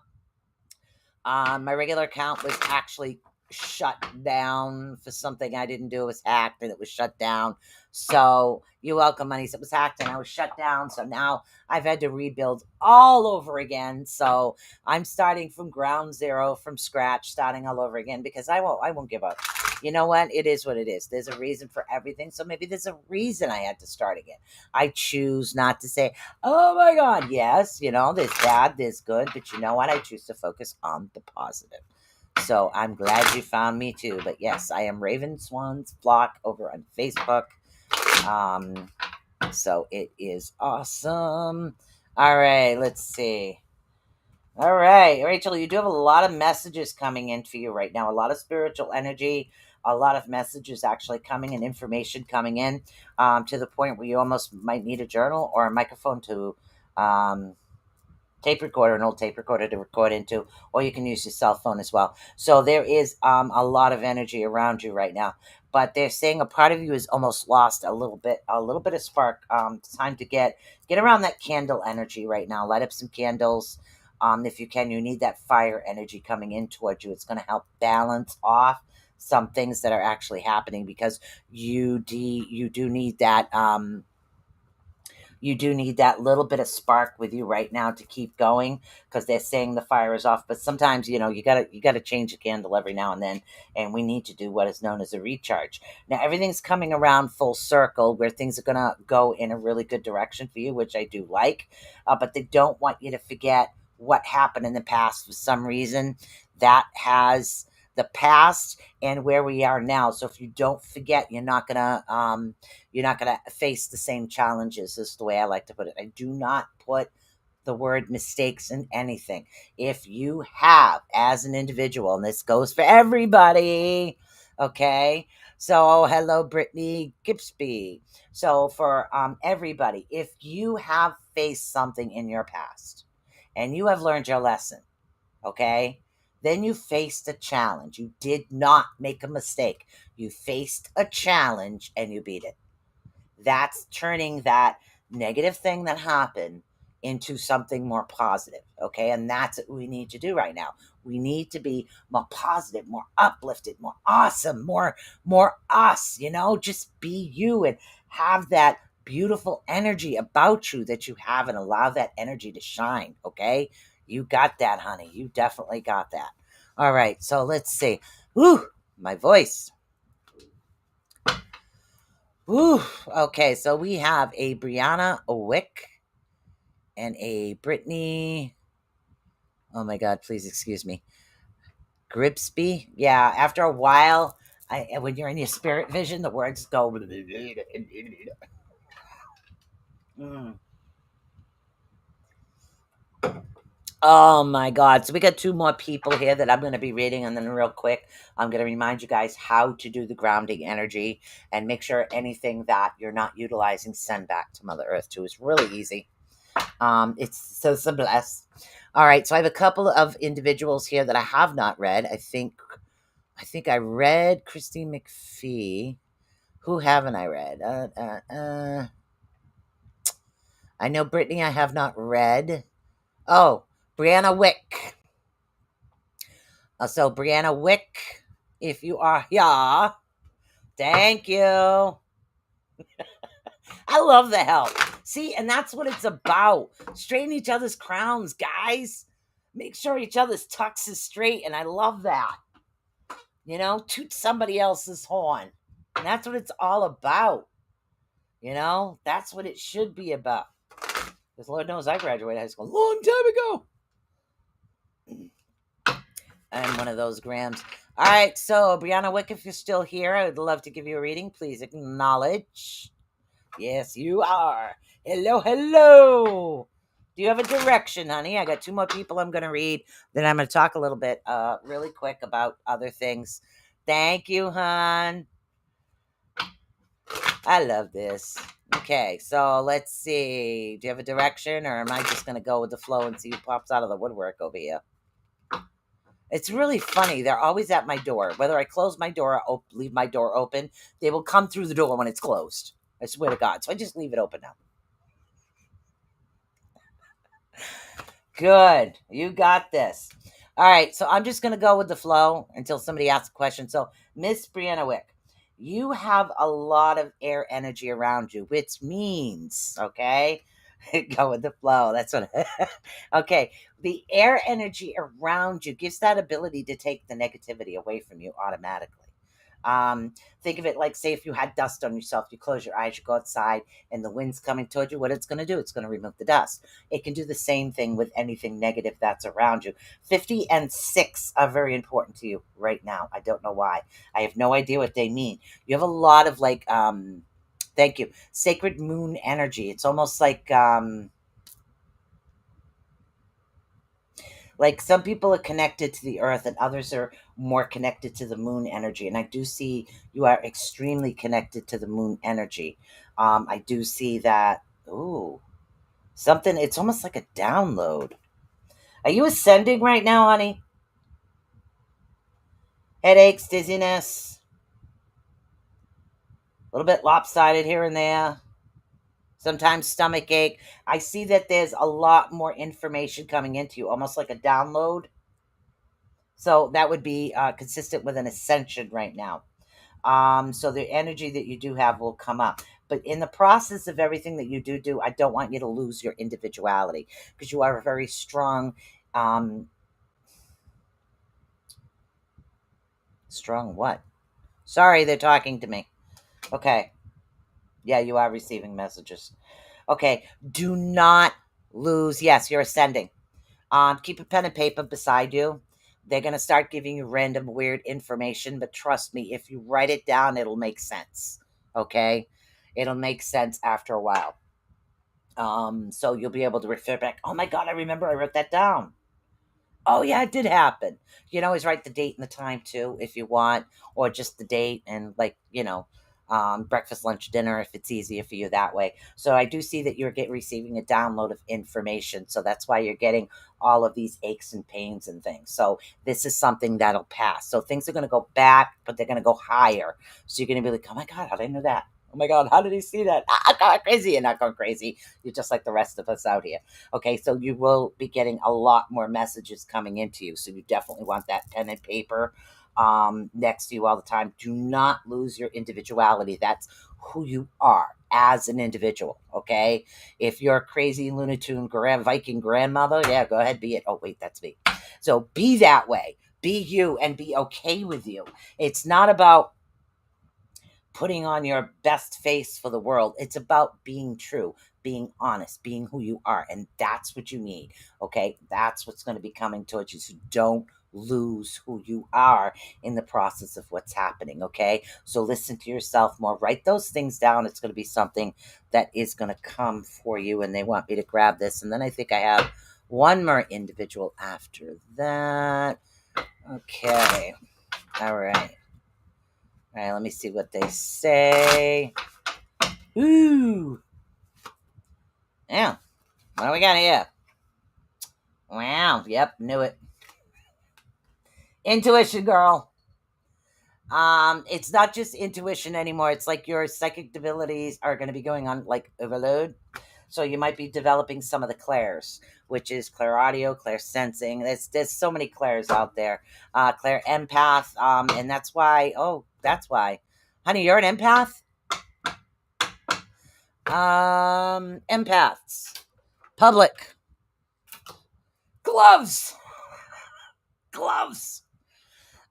My regular account was actually shut down for something I didn't do. It was hacked and it was shut down. So you're welcome, money. So it was hacked and I was shut down. So now I've had to rebuild all over again. So I'm starting from ground zero, from scratch, starting all over again because I won't give up. You know what? It is what it is. There's a reason for everything. So maybe there's a reason I had to start again. I choose not to say, oh my God, yes, there's bad, there's good, but you know what? I choose to focus on the positive. So I'm glad you found me too. But yes, I am Raven Swans Flock over on Facebook. So it is awesome. All right, let's see. All right, Rachel, you do have a lot of messages coming in for you right now, a lot of spiritual energy, a lot of messages actually coming and information coming in, to the point where you almost might need a journal or a microphone to tape recorder, an old tape recorder to record into, or you can use your cell phone as well. So there is a lot of energy around you right now. But they're saying a part of you is almost lost a little bit of spark. It's time to get around that candle energy right now. Light up some candles. If you can, you need that fire energy coming in towards you. It's going to help balance off some things that are actually happening because you do need that. You do need that little bit of spark with you right now to keep going because they're saying the fire is off. But sometimes, you gotta change a candle every now and then, and we need to do what is known as a recharge. Now everything's coming around full circle where things are gonna go in a really good direction for you, which I do like. But they don't want you to forget what happened in the past for some reason. That has the past and where we are now. So if you don't forget, you're not gonna face the same challenges, is the way I like to put it. I do not put the word mistakes in anything. If you have, as an individual, and this goes for everybody, okay? So hello, Brittany Gipsby. So for everybody, if you have faced something in your past and you have learned your lesson, okay, Then you faced a challenge. You did not make a mistake. You faced a challenge and you beat it. That's turning that negative thing that happened into something more positive. Okay. And that's what we need to do right now. We need to be more positive, more uplifted, more awesome, more us, just be you and have that beautiful energy about you that you have and allow that energy to shine. Okay. You got that, honey. You definitely got that. All right. So let's see. Whew, my voice. Ooh, okay, so we have a Brianna Wick and a Brittany. Oh my God, please excuse me. Gripsby. Yeah, after a while, when you're in your spirit vision, the words go. Mm. Oh my God. So we got two more people here that I'm going to be reading. And then, real quick, I'm going to remind you guys how to do the grounding energy and make sure anything that you're not utilizing, send back to Mother Earth too. It's really easy. It's so blessed. All right, so I have a couple of individuals here that I have not read. I think I read Christine McPhee. Who haven't I read? I know Brittany. I have not read. Oh, Brianna Wick. So Brianna Wick, if you are here, thank you. I love the help. See, and that's what it's about. Straighten each other's crowns, guys. Make sure each other's tux is straight, and I love that. Toot somebody else's horn. And that's what it's all about. That's what it should be about. Because Lord knows I graduated high school a long time ago. I'm one of those Grams. All right, so Brianna Wick, if you're still here, I would love to give you a reading. Please acknowledge. Yes, you are. Hello, hello. Do you have a direction, honey? I got two more people I'm going to read. Then I'm going to talk a little bit really quick about other things. Thank you, hon. I love this. Okay, so let's see. Do you have a direction, or am I just going to go with the flow and see who pops out of the woodwork over here? It's really funny. They're always at my door. Whether I close my door or leave my door open, they will come through the door when it's closed. I swear to God. So I just leave it open now. Good. You got this. All right. So I'm just going to go with the flow until somebody asks a question. So, Miss Brianna Wick, you have a lot of air energy around you, which means, okay, go with the flow. That's what. Okay. The air energy around you gives that ability to take the negativity away from you automatically. Think of it like, say, if you had dust on yourself, you close your eyes, you go outside, and the wind's coming toward you. What it's going to do, it's going to remove the dust. It can do the same thing with anything negative that's around you. 50 and 6 are very important to you right now. I don't know why. I have no idea what they mean. You have a lot of thank you, sacred moon energy. It's almost like some people are connected to the earth and others are more connected to the moon energy. And I do see you are extremely connected to the moon energy. I do see that. Ooh, something. It's almost like a download. Are you ascending right now, honey? Headaches, dizziness, a little bit lopsided here and there. Sometimes stomach ache. I see that there's a lot more information coming into you, almost like a download. So that would be consistent with an ascension right now. So the energy that you do have will come up. But in the process of everything that you do, I don't want you to lose your individuality, because you are a very strong, strong what? Sorry, they're talking to me. Okay. Yeah, you are receiving messages. Okay. Do not lose. Yes, you're ascending. Keep a pen and paper beside you. They're going to start giving you random weird information, but trust me, if you write it down, it'll make sense. Okay? It'll make sense after a while. So you'll be able to refer back. Oh my God, I remember I wrote that down. Oh yeah, it did happen. You can always write the date and the time too, if you want, or just the date and breakfast, lunch, dinner, if it's easier for you that way. So I do see that you're receiving a download of information. So that's why you're getting all of these aches and pains and things. So this is something that'll pass. So things are going to go back, but they're going to go higher. So you're going to be like, oh my God, how did I know that? Oh my God, how did he see that? I'm going crazy. You're not going crazy. You're just like the rest of us out here. Okay, so you will be getting a lot more messages coming into you. So you definitely want that pen and paper next to you all the time. Do not lose your individuality. That's who you are as an individual. Okay, if you're a crazy Looney Tune Viking grandmother, yeah, go ahead, be it. Oh wait, that's me. So be that way. Be you and be okay with you. It's not about putting on your best face for the world. It's about being true, being honest, being who you are. And that's what you need. Okay. That's what's going to be coming towards you. So don't lose who you are in the process of what's happening. Okay. So listen to yourself more. Write those things down. It's going to be something that is going to come for you. And they want me to grab this. And then I think I have one more individual after that. Okay. All right. All right, let me see what they say. Ooh. Yeah. What do we got here? Wow. Yep, knew it. Intuition, girl. It's not just intuition anymore. It's like your psychic abilities are going to be going on like overload. So you might be developing some of the clairs, which is clair audio, clair sensing. There's so many clairs out there. Clair empath. And that's why. Oh, that's why. Honey, you're an empath? Empaths. Public. Gloves.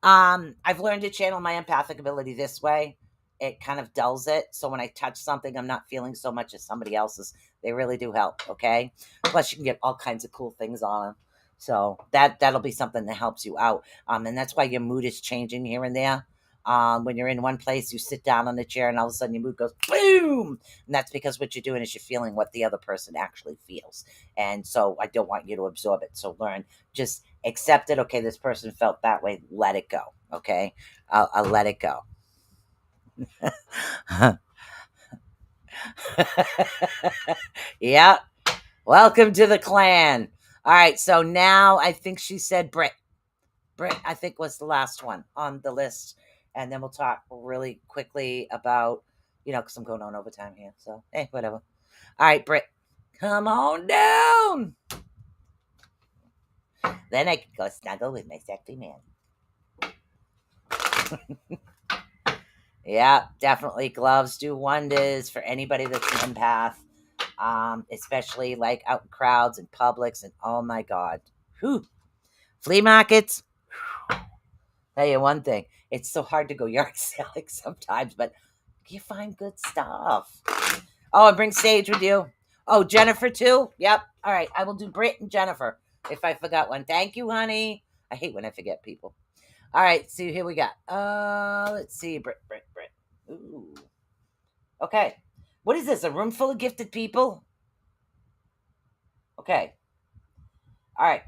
I've learned to channel my empathic ability this way. It kind of dulls it. So when I touch something, I'm not feeling so much as somebody else's. They really do help. Okay. Plus you can get all kinds of cool things on them. So that'll be something that helps you out. And that's why your mood is changing here and there. When you're in one place, you sit down on the chair and all of a sudden your mood goes boom. And that's because what you're doing is you're feeling what the other person actually feels. And so I don't want you to absorb it. So learn, just accept it. Okay, this person felt that way. Let it go. Okay, I'll let it go. Yeah. Welcome to the clan. All right. So now I think she said Brit. Brit, I think, was the last one on the list. And then we'll talk really quickly about, because I'm going on overtime here. So, hey, whatever. All right, Brit, come on down. Then I can go snuggle with my sexy man. Yeah, definitely. Gloves do wonders for anybody that's an empath, especially like out in crowds and Publix. And oh my God. Whew. Flea markets. Tell you one thing, it's so hard to go yard selling sometimes, but you find good stuff. Oh, and bring Sage with you. Oh, Jennifer too? Yep. All right. I will do Britt and Jennifer if I forgot one. Thank you, honey. I hate when I forget people. All right. So here we got. Let's see. Britt. Ooh. Okay. What is this? A room full of gifted people? Okay. All right.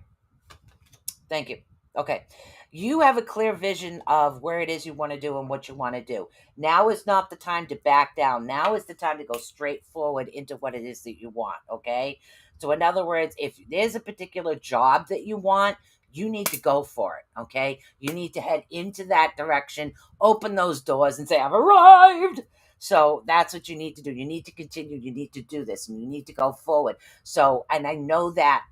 Thank you. Okay. You have a clear vision of where it is you want to do and what you want to do. Now is not the time to back down. Now is the time to go straight forward into what it is that you want. Okay. So, in other words, if there's a particular job that you want, you need to go for it. Okay. You need to head into that direction, open those doors and say, I've arrived. So that's what you need to do. You need to continue. You need to do this and you need to go forward. So, and I know that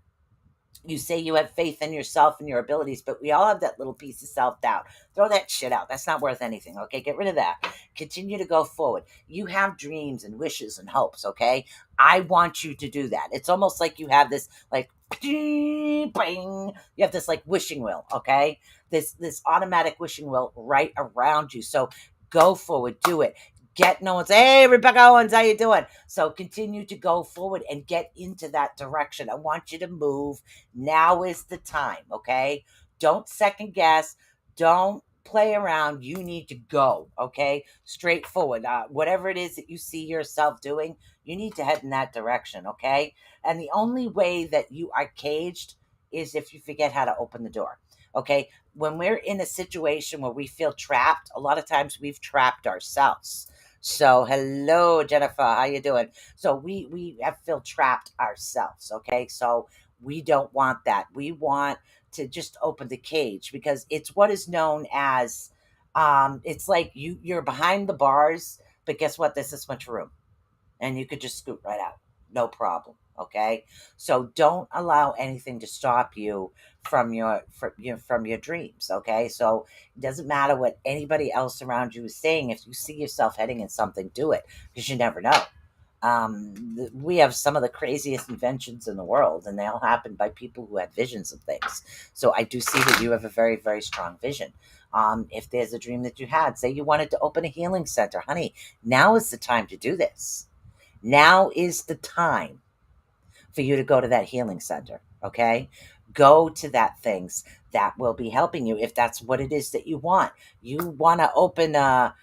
you say you have faith in yourself and your abilities, but we all have that little piece of self-doubt. Throw that shit out. That's not worth anything. Okay. Get rid of that. Continue to go forward. You have dreams and wishes and hopes. Okay. I want you to do that. It's almost like you have this like, bing. You have this like wishing wheel. Okay. This automatic wishing wheel right around you. So go forward, do it. Get no one's, hey, Rebecca Owens, how you doing? So continue to go forward and get into that direction. I want you to move. Now is the time, okay? Don't second guess. Don't play around. You need to go, okay? Straight forward. Whatever it is that you see yourself doing, you need to head in that direction, okay? And the only way that you are caged is if you forget how to open the door, okay? When we're in a situation where we feel trapped, a lot of times we've trapped ourselves. So hello, Jennifer. How you doing? So we have feel trapped ourselves. Okay, so we don't want that. We want to just open the cage because it's what is known as it's like you're behind the bars, but guess what? There's this much room and you could just scoot right out. No problem. Okay. So don't allow anything to stop you from your dreams. Okay. So it doesn't matter what anybody else around you is saying. If you see yourself heading in something, do it because you never know. We have some of the craziest inventions in the world, and they all happen by people who have visions of things. So I do see that you have a very, very strong vision. If there's a dream that you had, say you wanted to open a healing center, honey, now is the time to do this. Now is the time for you to go to that healing center. Okay. Go to that things that will be helping you if that's what it is that you want. You want to open a,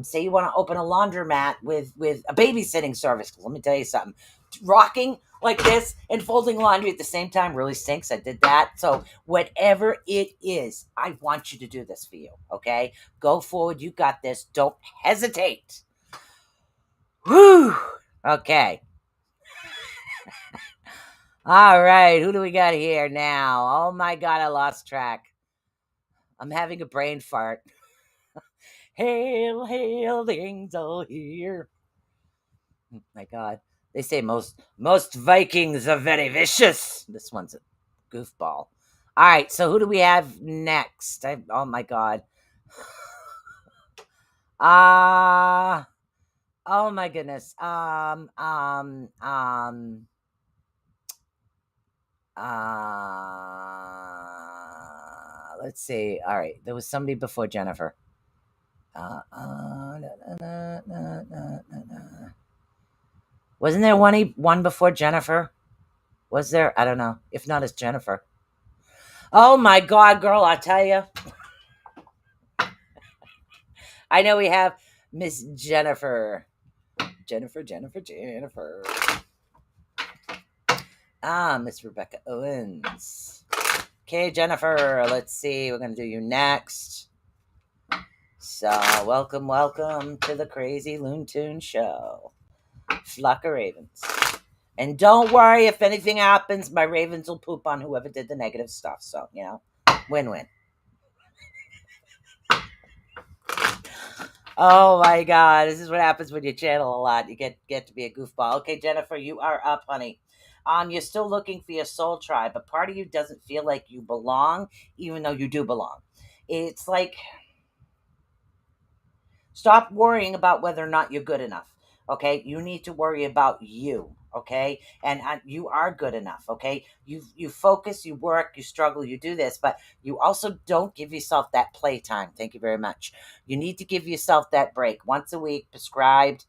say you want to open a laundromat with a babysitting service. Let me tell you something. Rocking like this and folding laundry at the same time really stinks. I did that. So whatever it is, I want you to do this for you. Okay. Go forward. You got this. Don't hesitate. Whew. Okay. All right. Who do we got here now? Oh my God. I lost track. I'm having a brain fart. Hail, hail, the angel here. Oh my God. They say most Vikings are very vicious. This one's a goofball. All right. So who do we have next? Oh my God. Oh my goodness. Let's see. All right, there was somebody before Jennifer. Wasn't there one before Jennifer? Was there? I don't know. If not, it's Jennifer. Oh my God, girl! I tell you, I know we have Miss Jennifer. Jennifer. Miss Rebecca Owens. Okay, Jennifer. Let's see. We're gonna do you next. So, welcome to the Crazy Loon Tune Show. Flock of ravens. And don't worry, if anything happens, my ravens will poop on whoever did the negative stuff. So, win-win. Oh my God, this is what happens when you channel a lot. You get to be a goofball. Okay, Jennifer, you are up, honey. You're still looking for your soul tribe, but part of you doesn't feel like you belong, even though you do belong. It's like, stop worrying about whether or not you're good enough. Okay, you need to worry about you. Okay, and you are good enough. Okay, you focus, you work, you struggle, you do this, but you also don't give yourself that playtime. Thank you very much. You need to give yourself that break once a week, prescribed.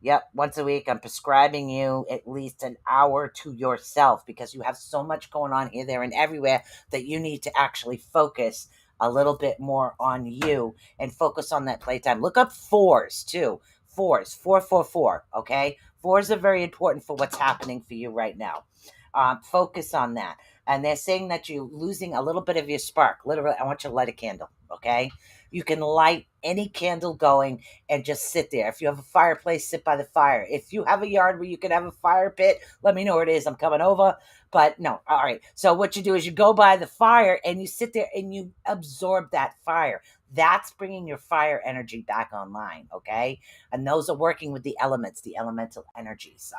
Yep, once a week, I'm prescribing you at least an hour to yourself because you have so much going on here, there, and everywhere that you need to actually focus a little bit more on you and focus on that playtime. Look up fours too. Fours, 444. Okay, fours are very important for what's happening for you right now. Focus on that. And they're saying that you're losing a little bit of your spark. Literally, I want you to light a candle. Okay, you can light any candle going and just sit there. If you have a fireplace, sit by the fire. If you have a yard where you can have a fire pit, let me know where it is. I'm coming over. But no, all right. So what you do is you go by the fire and you sit there and you absorb that fire. That's bringing your fire energy back online, okay? And those are working with the elements, the elemental energies,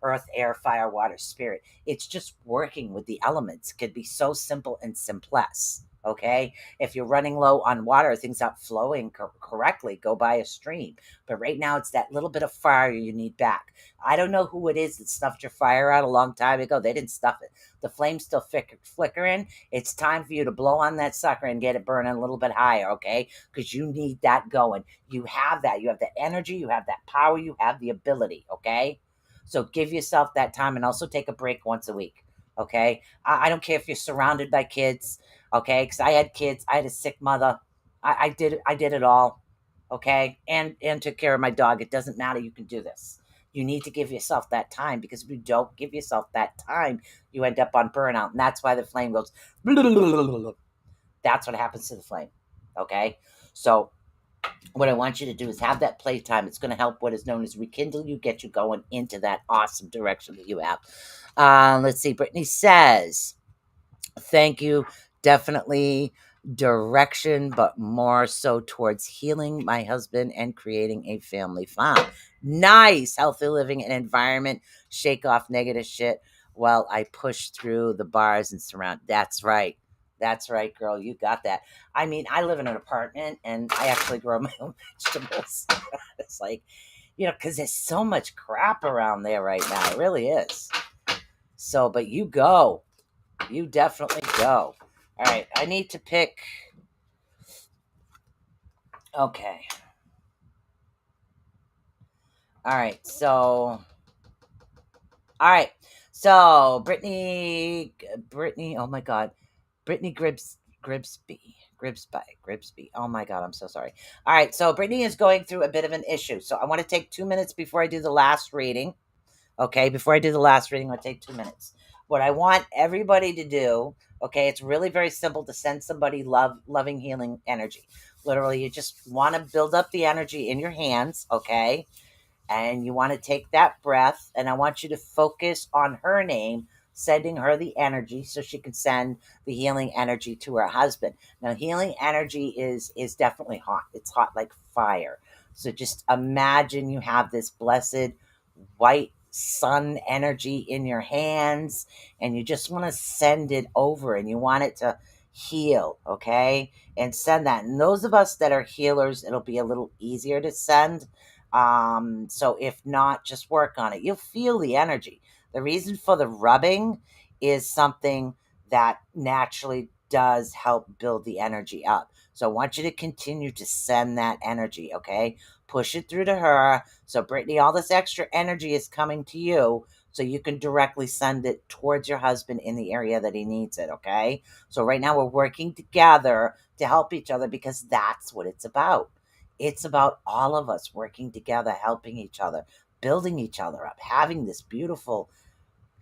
earth, air, fire, water, spirit. It's just working with the elements. It could be so simple and simplest, okay? If you're running low on water, things aren't flowing correctly, go by a stream. But right now, it's that little bit of fire you need back. I don't know who it is that snuffed your fire out a long time ago. They didn't stuff it. The flame's still flickering. It's time for you to blow on that sucker and get it burning a little bit higher, okay? Because you need that going. You have that. You have the energy. You have that power. You have the ability, okay? So give yourself that time and also take a break once a week, okay? I don't care if you're surrounded by kids, okay? Because I had kids. I had a sick mother. I did it all, okay? And took care of my dog. It doesn't matter. You can do this. You need to give yourself that time because if you don't give yourself that time, you end up on burnout. And that's why the flame goes, that's what happens to the flame. Okay. So what I want you to do is have that playtime. It's going to help what is known as rekindle you, get you going into that awesome direction that you have. Let's see. Brittany says, thank you. Definitely direction, but more so towards healing my husband and creating a family farm. Nice. Healthy living and environment. Shake off negative shit while I push through the bars and surround. That's right. That's right, girl. You got that. I mean, I live in an apartment and I actually grow my own vegetables. It's like, because there's so much crap around there right now. It really is. So, but you go. You definitely go. All right. I need to pick. Okay. All right. So. All right. So Brittany. Oh my God. Brittany Gribsby. Oh my God. I'm so sorry. All right. So Brittany is going through a bit of an issue. So I want to take 2 minutes before I do the last reading. Okay, before I do the last reading, I'll take 2 minutes. What I want everybody to do, okay, it's really very simple to send somebody loving, healing energy. Literally, you just want to build up the energy in your hands, okay? And you want to take that breath, and I want you to focus on her name, sending her the energy so she can send the healing energy to her husband. Now, healing energy is definitely hot. It's hot like fire. So just imagine you have this blessed white sun energy in your hands, and you just want to send it over, and you want it to heal, okay? And send that. And those of us that are healers, it'll be a little easier to send. So if not, just work on it. You'll feel the energy. The reason for the rubbing is something that naturally does help build the energy up. So I want you to continue to send that energy, okay? Push it through to her. So Brittany, all this extra energy is coming to you, so you can directly send it towards your husband in the area that he needs it, okay? So right now we're working together to help each other, because that's what it's about. It's about all of us working together, helping each other, building each other up, having this beautiful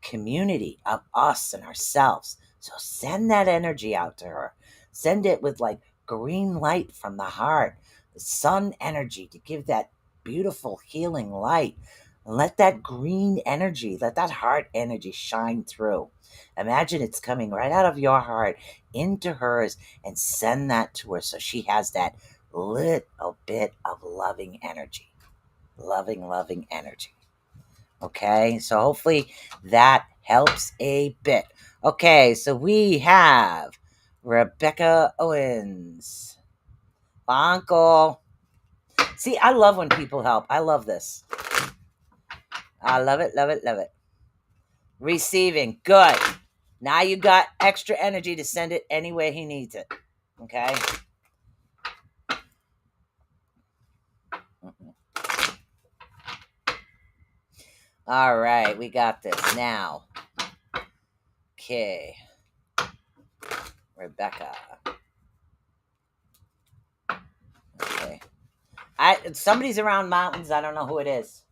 community of us and ourselves. So send that energy out to her. Send it with like green light from the heart, the sun energy to give that beautiful healing light. And let that green energy, let that heart energy shine through. Imagine it's coming right out of your heart into hers, and send that to her so she has that little bit of loving energy. Loving energy. Okay, so hopefully that helps a bit. Okay, so we have Rebecca Owens. Uncle. See, I love when people help. I love this. I love it. Receiving. Good. Now you got extra energy to send it any way he needs it. Okay. All right, we got this now. Okay. Rebecca. Okay. Somebody's around mountains. I don't know who it is.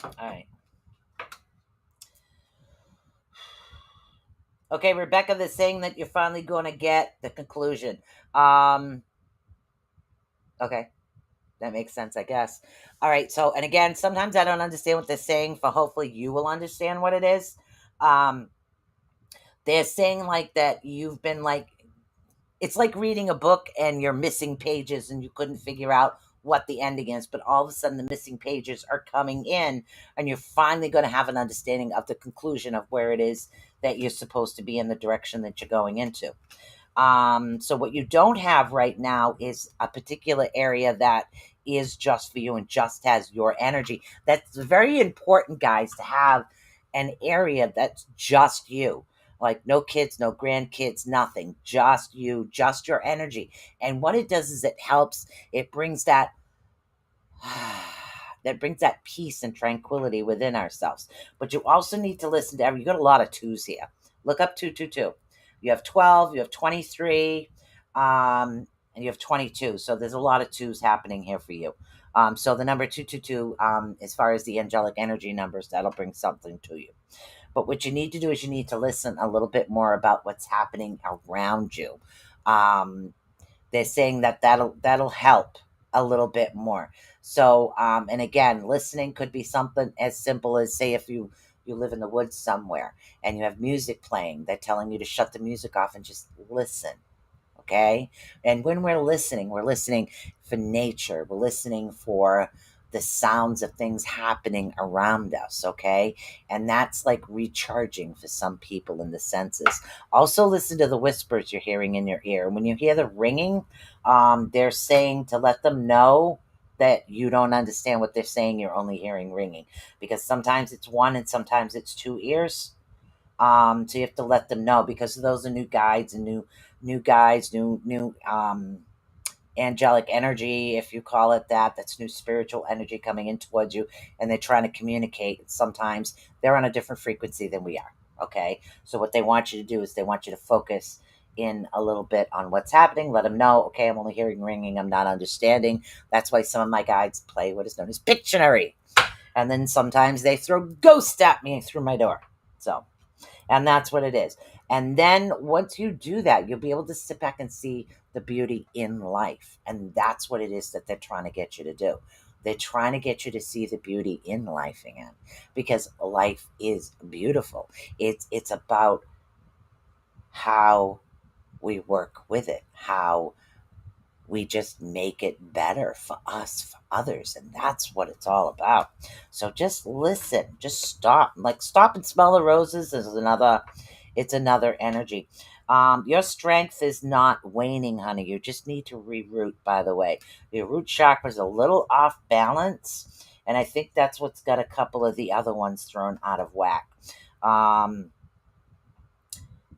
All right. Okay, Rebecca, they're saying that you're finally going to get the conclusion. Okay, that makes sense, I guess. All right, so, and again, sometimes I don't understand what they're saying, for hopefully you will understand what it is. They're saying like that you've been like, it's like reading a book and you're missing pages and you couldn't figure out what the ending is, but all of a sudden the missing pages are coming in, and you're finally going to have an understanding of the conclusion of where it is that you're supposed to be in the direction that you're going into. So what you don't have right now is a particular area that is just for you and just has your energy. That's very important, guys, to have an area that's just you. Like no kids, no grandkids, nothing. Just you, just your energy. And what it does is it brings that peace and tranquility within ourselves. But you also need to listen to you got a lot of twos here. Look up 222. You have 12, you have 23, and you have 22. So there's a lot of twos happening here for you. So the number 222, as far as the angelic energy numbers, that'll bring something to you. But what you need to do is you need to listen a little bit more about what's happening around you. They're saying that that'll help a little bit more. So, and again, listening could be something as simple as, say, if you live in the woods somewhere and you have music playing, they're telling you to shut the music off and just listen. Okay. And when we're listening for nature, we're listening for the sounds of things happening around us. Okay. And that's like recharging for some people in the senses. Also, listen to the whispers you're hearing in your ear. When you hear the ringing, they're saying to let them know that you don't understand what they're saying. You're only hearing ringing, because sometimes it's one and sometimes it's two ears. So you have to let them know, because those are new guides and new guides, new angelic energy, if you call it that. That's new spiritual energy coming in towards you, and they're trying to communicate. Sometimes they're on a different frequency than we are. Okay, so what they want you to do is they want you to focus in a little bit on what's happening. Let them know, okay, I'm only hearing ringing, I'm not understanding. That's why some of my guides play what is known as Pictionary, and then sometimes they throw ghosts at me through my door. So, and that's what it is. And then once you do that, you'll be able to sit back and see the beauty in life. And that's what it is that they're trying to get you to do. They're trying to get you to see the beauty in life again, because life is beautiful. It's about how we work with it, how we just make it better for us, for others, and that's what it's all about. So just listen, just stop and smell the roses is another, it's another energy. Your strength is not waning, honey. You just need to reroot, by the way. Your root chakra is a little off balance, and I think that's what's got a couple of the other ones thrown out of whack.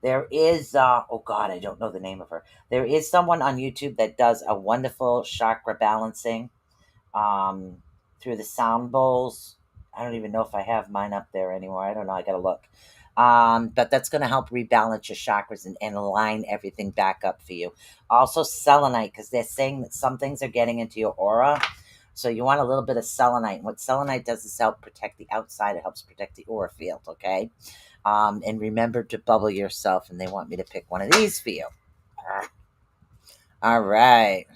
There is, oh God, I don't know the name of her. There is someone on YouTube that does a wonderful chakra balancing um, through the sound bowls. I don't even know if I have mine up there anymore. I don't know. I got to look. But that's going to help rebalance your chakras and align everything back up for you. Also, selenite, because they're saying that some things are getting into your aura. So you want a little bit of selenite. And what selenite does is help protect the outside. It helps protect the aura field, okay? And remember to bubble yourself, and they want me to pick one of these for you. All right.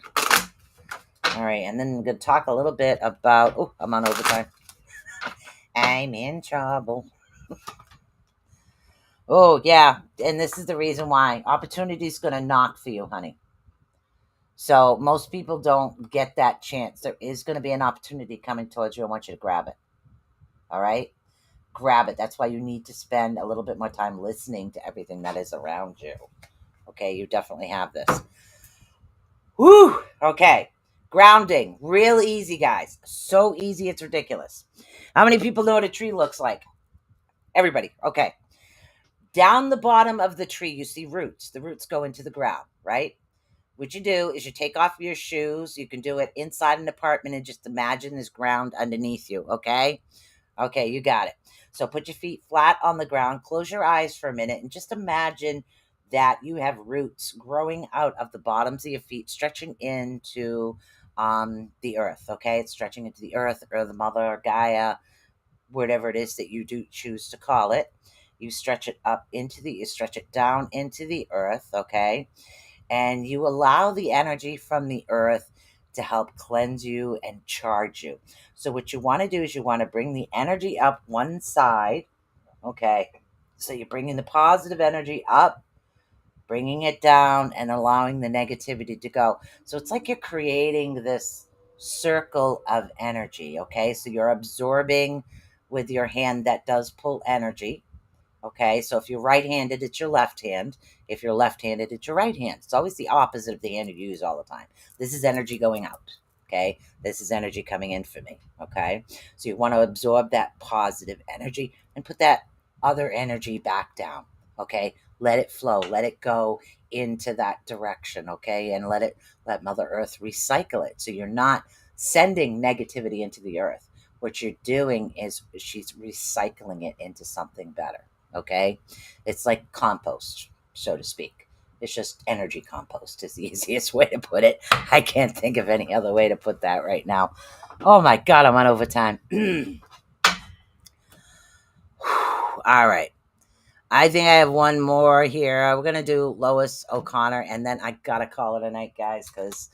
All right, and then I'm going to talk a little bit about, oh, I'm on overtime. I'm in trouble. Oh, yeah, and this is the reason why. Opportunity is going to knock for you, honey. So most people don't get that chance. There is going to be an opportunity coming towards you. I want you to grab it. All right? Grab it. That's why you need to spend a little bit more time listening to everything that is around you. Okay, you definitely have this. Woo! Okay. Grounding. Real easy, guys. So easy, it's ridiculous. How many people know what a tree looks like? Everybody. Okay. Down the bottom of the tree, you see roots. The roots go into the ground, right? What you do is you take off your shoes. You can do it inside an apartment and just imagine there's ground underneath you, okay? Okay, you got it. So put your feet flat on the ground, close your eyes for a minute, and just imagine that you have roots growing out of the bottoms of your feet, stretching into the earth, okay? It's stretching into the earth, or the mother, Gaia, whatever it is that you do choose to call it. You stretch it you stretch it down into the earth, okay? And you allow the energy from the earth to help cleanse you and charge you. So what you want to do is you want to bring the energy up one side, okay? So you're bringing the positive energy up, bringing it down, and allowing the negativity to go. So it's like you're creating this circle of energy, okay? So you're absorbing with your hand that does pull energy. Okay, so if you're right-handed, it's your left hand. If you're left-handed, it's your right hand. It's always the opposite of the hand you use all the time. This is energy going out. Okay, this is energy coming in for me. Okay, so you want to absorb that positive energy and put that other energy back down. Okay, let it flow, let it go into that direction. Okay, and let Mother Earth recycle it. So you're not sending negativity into the earth. What you're doing is she's recycling it into something better. Okay, it's like compost, so to speak. It's just energy compost is the easiest way to put it. I can't think of any other way to put that right now. Oh my God, I'm on overtime. All right. I think I have one more here. We're gonna do Lois O'Connor, and then I gotta call it a night, guys, because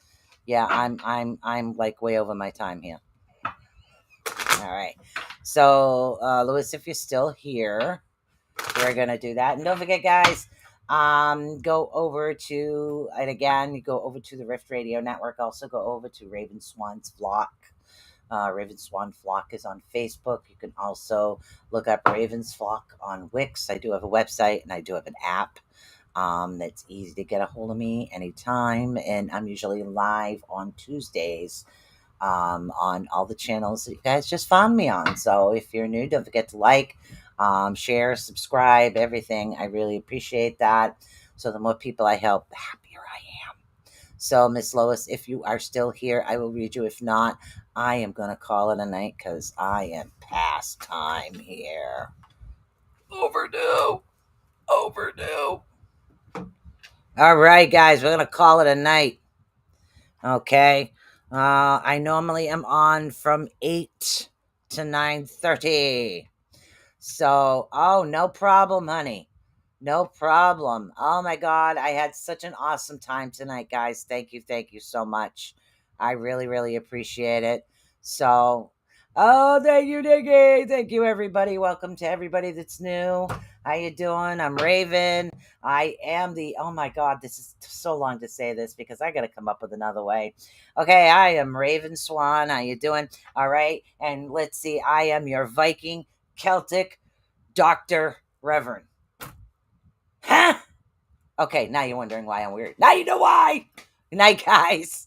yeah, I'm like way over my time here. All right. So, Lois, if you're still here, we're gonna do that. And don't forget, guys, go over to, and again, you go over to the Rift Radio Network. Also go over to Raven Swan's Flock. Raven Swan Flock is on Facebook. You can also look up Raven's Flock on Wix. I do have a website and I do have an app. That's easy to get a hold of me anytime. And I'm usually live on Tuesdays on all the channels that you guys just found me on. So if you're new, don't forget to like, share, subscribe, everything. I really appreciate that. So the more people I help, the happier I am. So, Miss Lois, if you are still here, I will read you. If not, I am going to call it a night because I am past time here. Overdue. Overdue. All right, guys, we're going to call it a night. Okay. I normally am on from 8 to 9:30. So, oh, no problem, honey. No problem. Oh my God. I had such an awesome time tonight, guys. Thank you. Thank you so much. I really, really appreciate it. So, oh, thank you, Nikki. Thank you, everybody. Welcome to everybody that's new. How you doing? I'm Raven. I am the, oh my God, this is so long to say this because I got to come up with another way. Okay, I am Raven Swan. How you doing? All right. And let's see. I am your Viking Celtic Dr. Reverend. Huh? Okay, now you're wondering why I'm weird. Now you know why. Good night, guys.